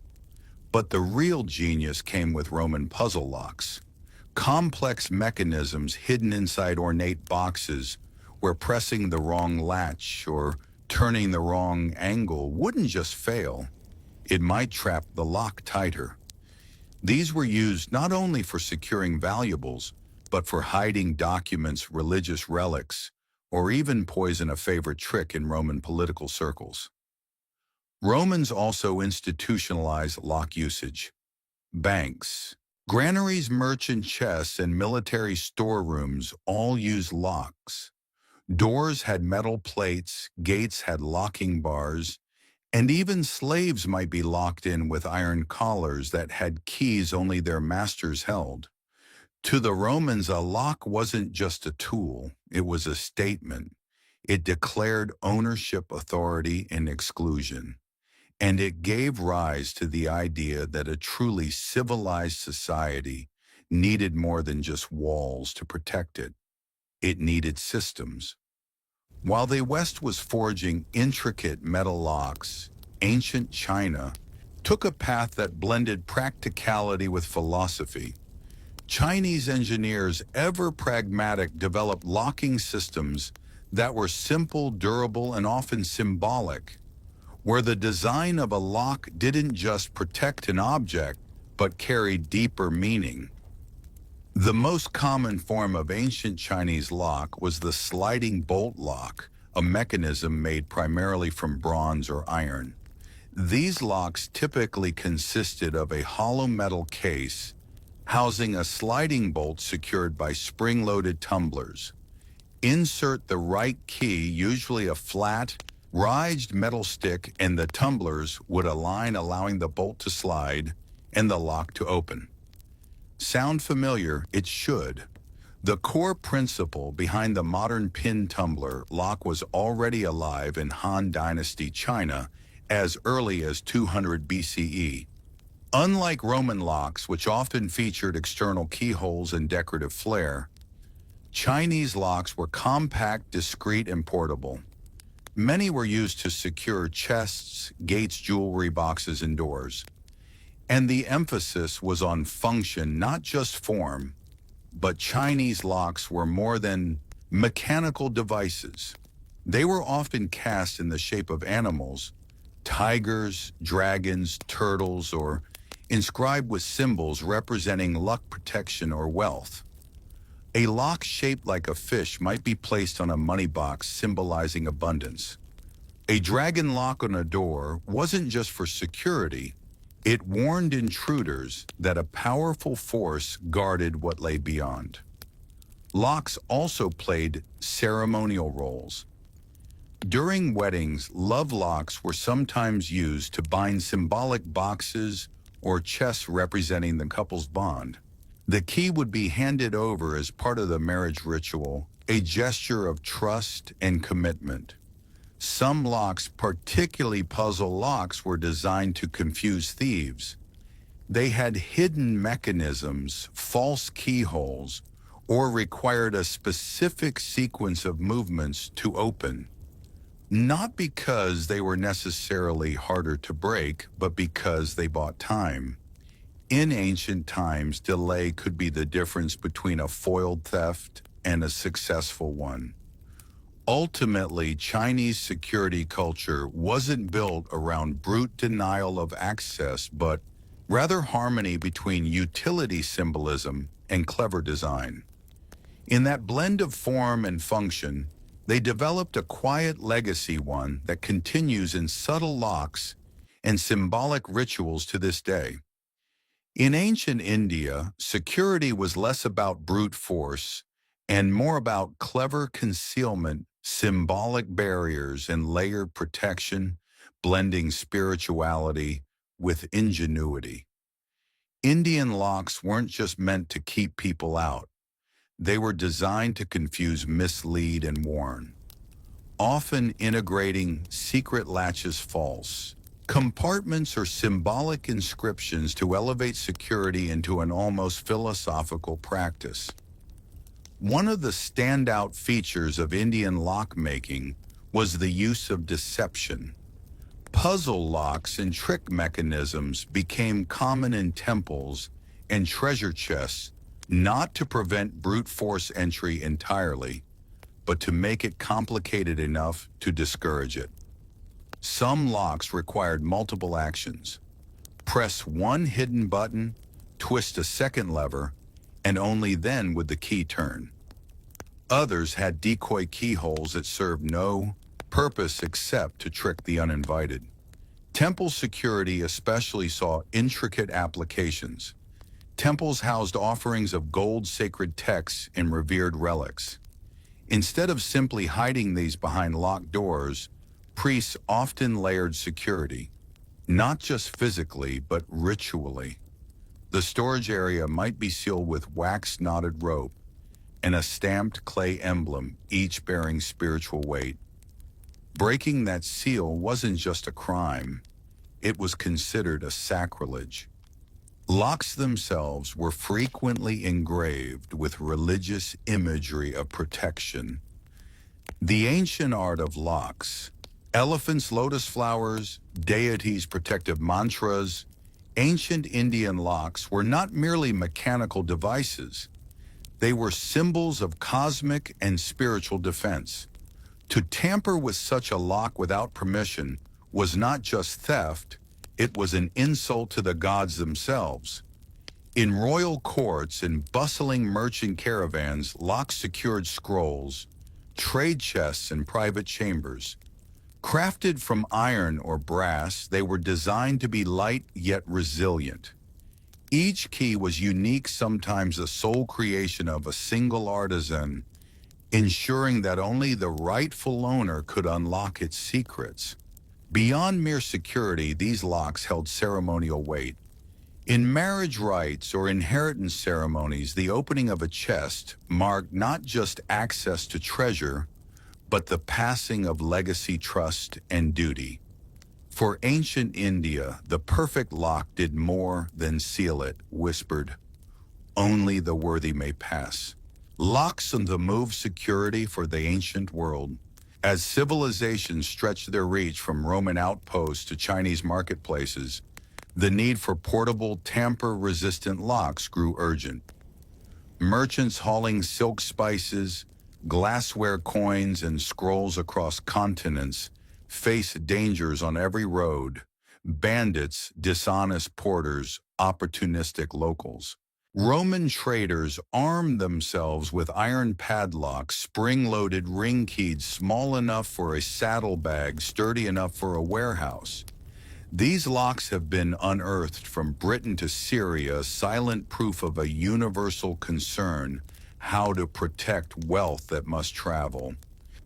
But the real genius came with Roman puzzle locks. Complex mechanisms hidden inside ornate boxes where pressing the wrong latch or turning the wrong angle wouldn't just fail, it might trap the lock tighter. These were used not only for securing valuables, but for hiding documents, religious relics, or even poison, a favorite trick in Roman political circles. Romans also institutionalized lock usage. Banks, granaries, merchant chests, and military storerooms all used locks. Doors had metal plates, gates had locking bars, and even slaves might be locked in with iron collars that had keys only their masters held. To the Romans, a lock wasn't just a tool, it was a statement. It declared ownership, authority, and exclusion. And it gave rise to the idea that a truly civilized society needed more than just walls to protect it. It needed systems. While the West was forging intricate metal locks, ancient China took a path that blended practicality with philosophy. Chinese engineers, ever pragmatic, developed locking systems that were simple, durable, and often symbolic, where the design of a lock didn't just protect an object, but carried deeper meaning. The most common form of ancient Chinese lock was the sliding bolt lock, a mechanism made primarily from bronze or iron. These locks typically consisted of a hollow metal case housing a sliding bolt secured by spring-loaded tumblers. Insert the right key, usually a flat, ridged metal stick, and the tumblers would align, allowing the bolt to slide and the lock to open. Sound familiar? It should. The core principle behind the modern pin tumbler lock was already alive in Han Dynasty China as early as 200 BCE. Unlike Roman locks, which often featured external keyholes and decorative flair, Chinese locks were compact, discreet, and portable. Many were used to secure chests, gates, jewelry boxes, and doors. And the emphasis was on function, not just form. But Chinese locks were more than mechanical devices. They were often cast in the shape of animals, tigers, dragons, turtles, or inscribed with symbols representing luck, protection, or wealth. A lock shaped like a fish might be placed on a money box, symbolizing abundance. A dragon lock on a door wasn't just for security. It warned intruders that a powerful force guarded what lay beyond. Locks also played ceremonial roles. During weddings, love locks were sometimes used to bind symbolic boxes or chests representing the couple's bond. The key would be handed over as part of the marriage ritual, a gesture of trust and commitment. Some locks, particularly puzzle locks, were designed to confuse thieves. They had hidden mechanisms, false keyholes, or required a specific sequence of movements to open. Not because they were necessarily harder to break, but because they bought time. In ancient times, delay could be the difference between a foiled theft and a successful one. Ultimately, Chinese security culture wasn't built around brute denial of access, but rather harmony between utility symbolism and clever design. In that blend of form and function, they developed a quiet legacy, one that continues in subtle locks and symbolic rituals to this day. In ancient India, security was less about brute force and more about clever concealment, symbolic barriers, and layered protection, blending spirituality with ingenuity. Indian locks weren't just meant to keep people out. They were designed to confuse, mislead, and warn, often integrating secret latches, false compartments, or symbolic inscriptions to elevate security into an almost philosophical practice. One of the standout features of Indian lock-making was the use of deception. Puzzle locks and trick mechanisms became common in temples and treasure chests, not to prevent brute force entry entirely, but to make it complicated enough to discourage it. Some locks required multiple actions. Press one hidden button, twist a second lever, and only then would the key turn. Others had decoy keyholes that served no purpose except to trick the uninvited. Temple security especially saw intricate applications. Temples housed offerings of gold, sacred texts, and revered relics. Instead of simply hiding these behind locked doors, priests often layered security, not just physically, but ritually. The storage area might be sealed with wax-knotted rope and a stamped clay emblem, each bearing spiritual weight. Breaking that seal wasn't just a crime, it was considered a sacrilege. Locks themselves were frequently engraved with religious imagery of protection. The ancient art of locks, elephants, lotus flowers, deities, protective mantras, ancient Indian locks were not merely mechanical devices. They were symbols of cosmic and spiritual defense. To tamper with such a lock without permission was not just theft, it was an insult to the gods themselves. In royal courts and bustling merchant caravans, locks secured scrolls, trade chests, and private chambers. Crafted from iron or brass, they were designed to be light yet resilient. Each key was unique, sometimes the sole creation of a single artisan, ensuring that only the rightful owner could unlock its secrets. Beyond mere security, these locks held ceremonial weight. In marriage rites or inheritance ceremonies, the opening of a chest marked not just access to treasure, but the passing of legacy, trust, and duty. For ancient India, the perfect lock did more than seal it, whispered, "Only the worthy may pass." Locks on the move security for the ancient world. As civilizations stretched their reach from Roman outposts to Chinese marketplaces, the need for portable, tamper-resistant locks grew urgent. Merchants hauling silk spices, glassware coins, and scrolls across continents faced dangers on every road: bandits, dishonest porters, opportunistic locals. Roman traders armed themselves with iron padlocks, spring-loaded ring keys small enough for a saddlebag, sturdy enough for a warehouse. These locks have been unearthed from Britain to Syria, silent proof of a universal concern: how to protect wealth that must travel.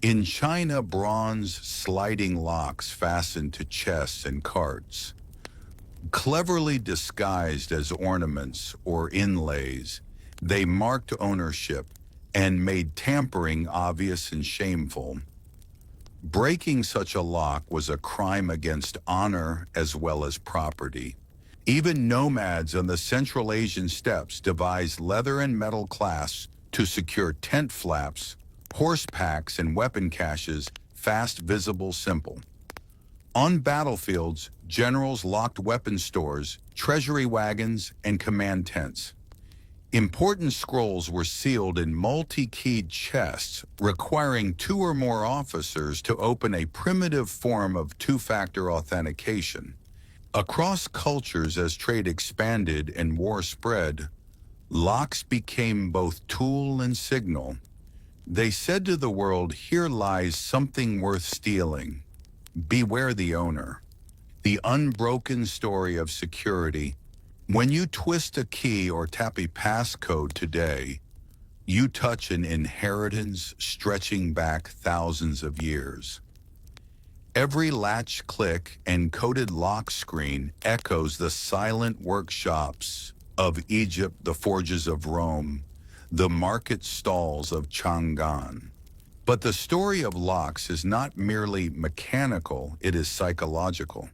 In China, bronze sliding locks fastened to chests and carts. Cleverly disguised as ornaments or inlays, they marked ownership and made tampering obvious and shameful. Breaking such a lock was a crime against honor as well as property. Even nomads on the Central Asian steppes devised leather and metal clasps to secure tent flaps, horse packs, and weapon caches, fast, visible, simple. On battlefields, generals locked weapon stores, treasury wagons, and command tents. Important scrolls were sealed in multi-keyed chests, requiring 2 or more officers to open, a primitive form of two-factor authentication. Across cultures, as trade expanded and war spread, locks became both tool and signal. They said to the world, "Here lies something worth stealing. Beware the owner." The unbroken story of security. When you twist a key or tap a passcode today, you touch an inheritance stretching back thousands of years. Every latch click and coded lock screen echoes the silent workshops of Egypt, the forges of Rome, the market stalls of Chang'an. But the story of locks is not merely mechanical, it is psychological.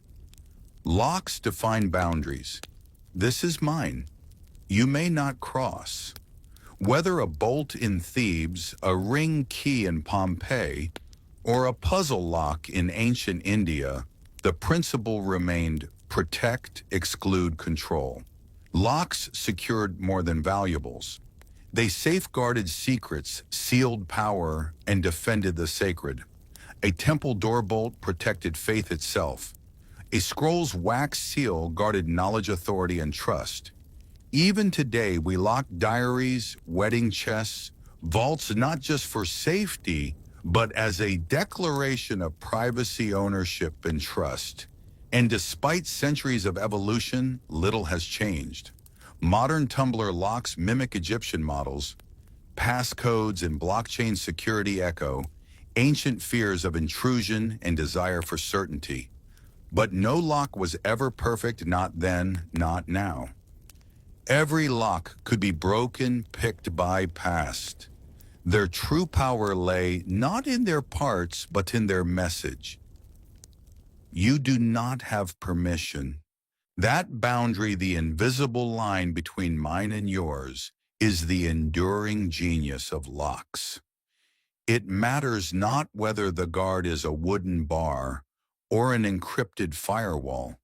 Locks define boundaries. This is mine. You may not cross. Whether a bolt in Thebes, a ring key in Pompeii, or a puzzle lock in ancient India, the principle remained: protect, exclude, control. Locks secured more than valuables. They safeguarded secrets, sealed power, and defended the sacred. A temple door bolt protected faith itself. A scroll's wax seal guarded knowledge, authority, and trust. Even today, we lock diaries, wedding chests, vaults, not just for safety, but as a declaration of privacy, ownership, and trust. And despite centuries of evolution, little has changed. Modern tumbler locks mimic Egyptian models. Passcodes and blockchain security echo ancient fears of intrusion and desire for certainty. But no lock was ever perfect, not then, not now. Every lock could be broken, picked, bypassed. Their true power lay not in their parts, but in their message. You do not have permission. That boundary, the invisible line between mine and yours, is the enduring genius of locks. It matters not whether the guard is a wooden bar or an encrypted firewall.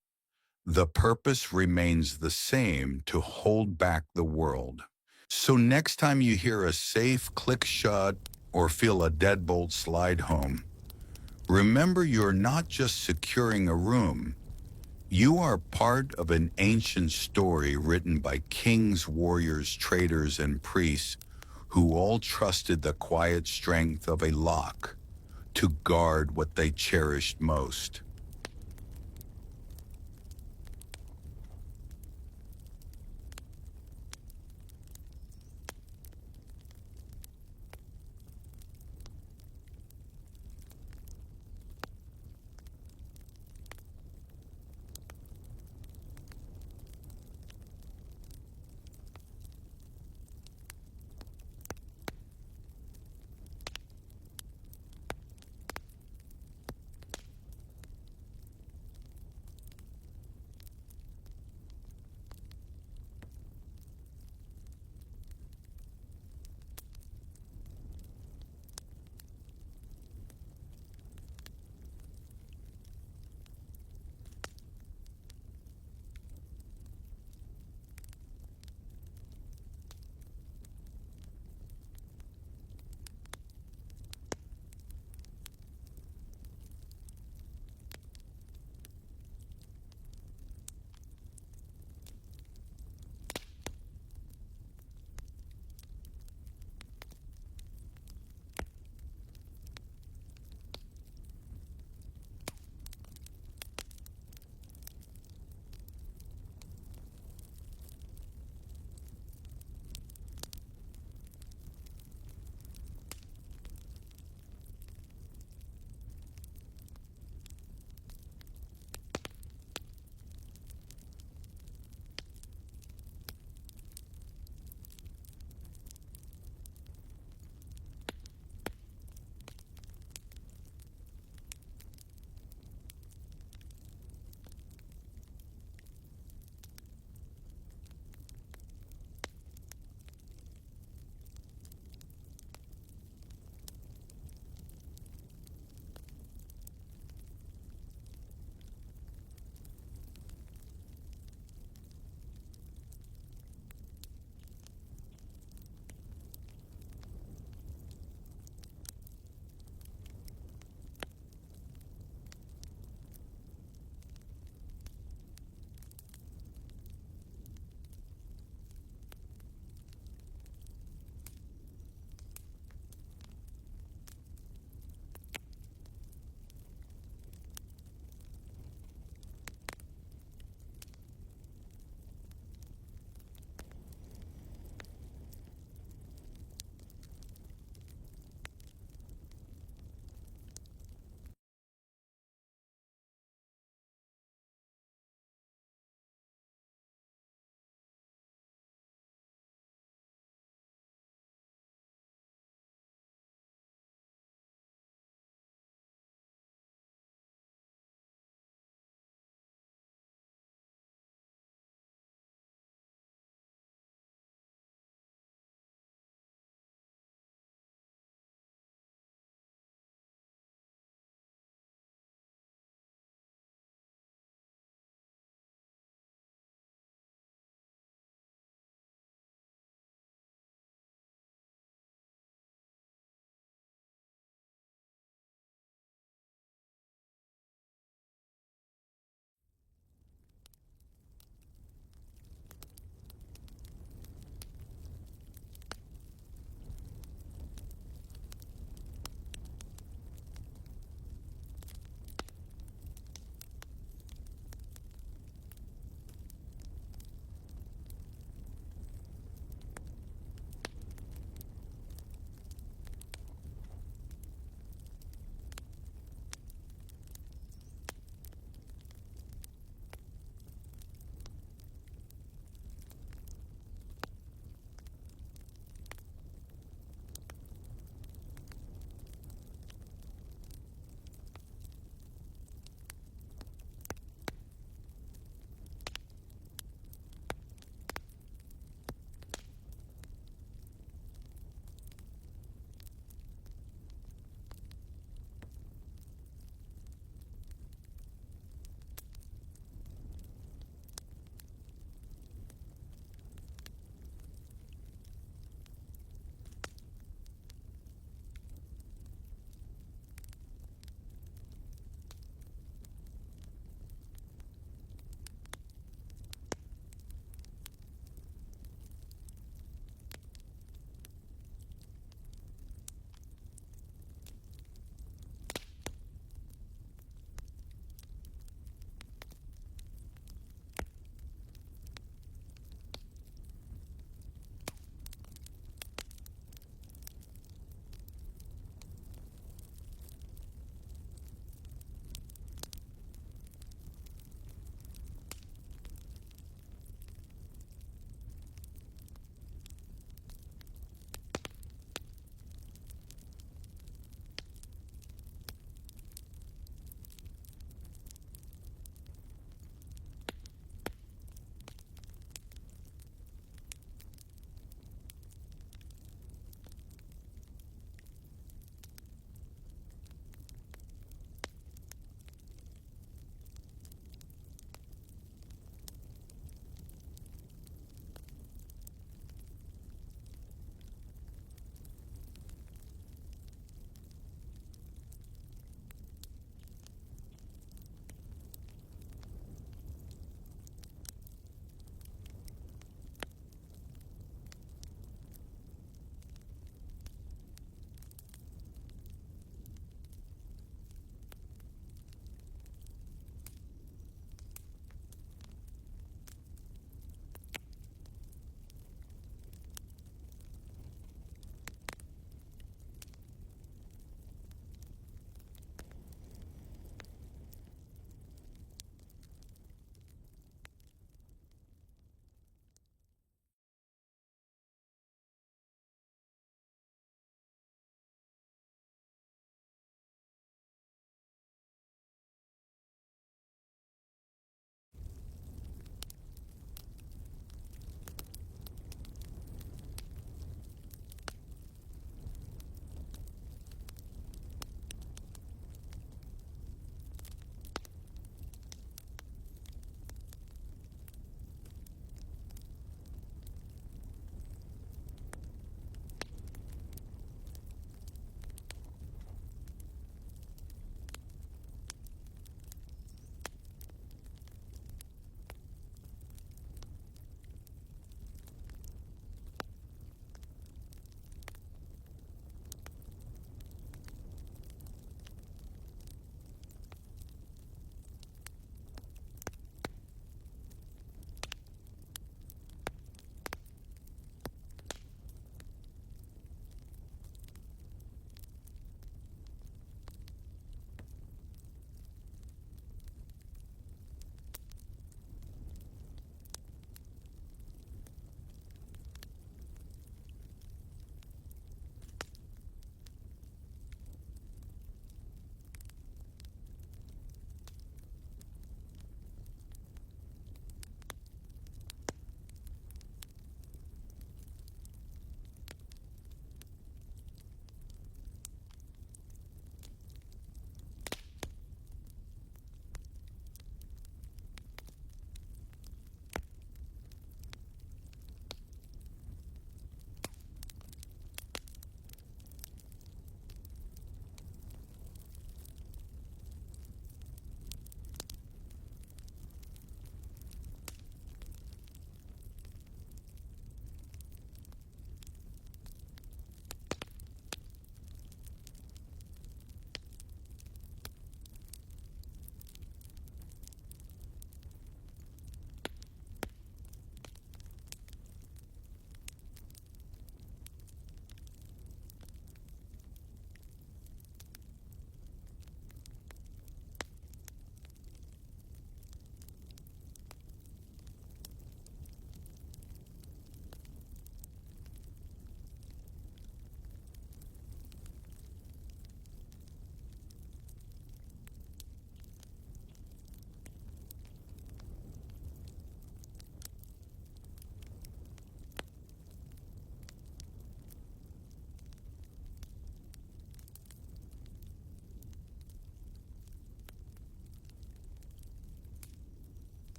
The purpose remains the same: to hold back the world. So next time you hear a safe click shut or feel a deadbolt slide home, remember you're not just securing a room. You are part of an ancient story written by kings, warriors, traders, and priests who all trusted the quiet strength of a lock to guard what they cherished most.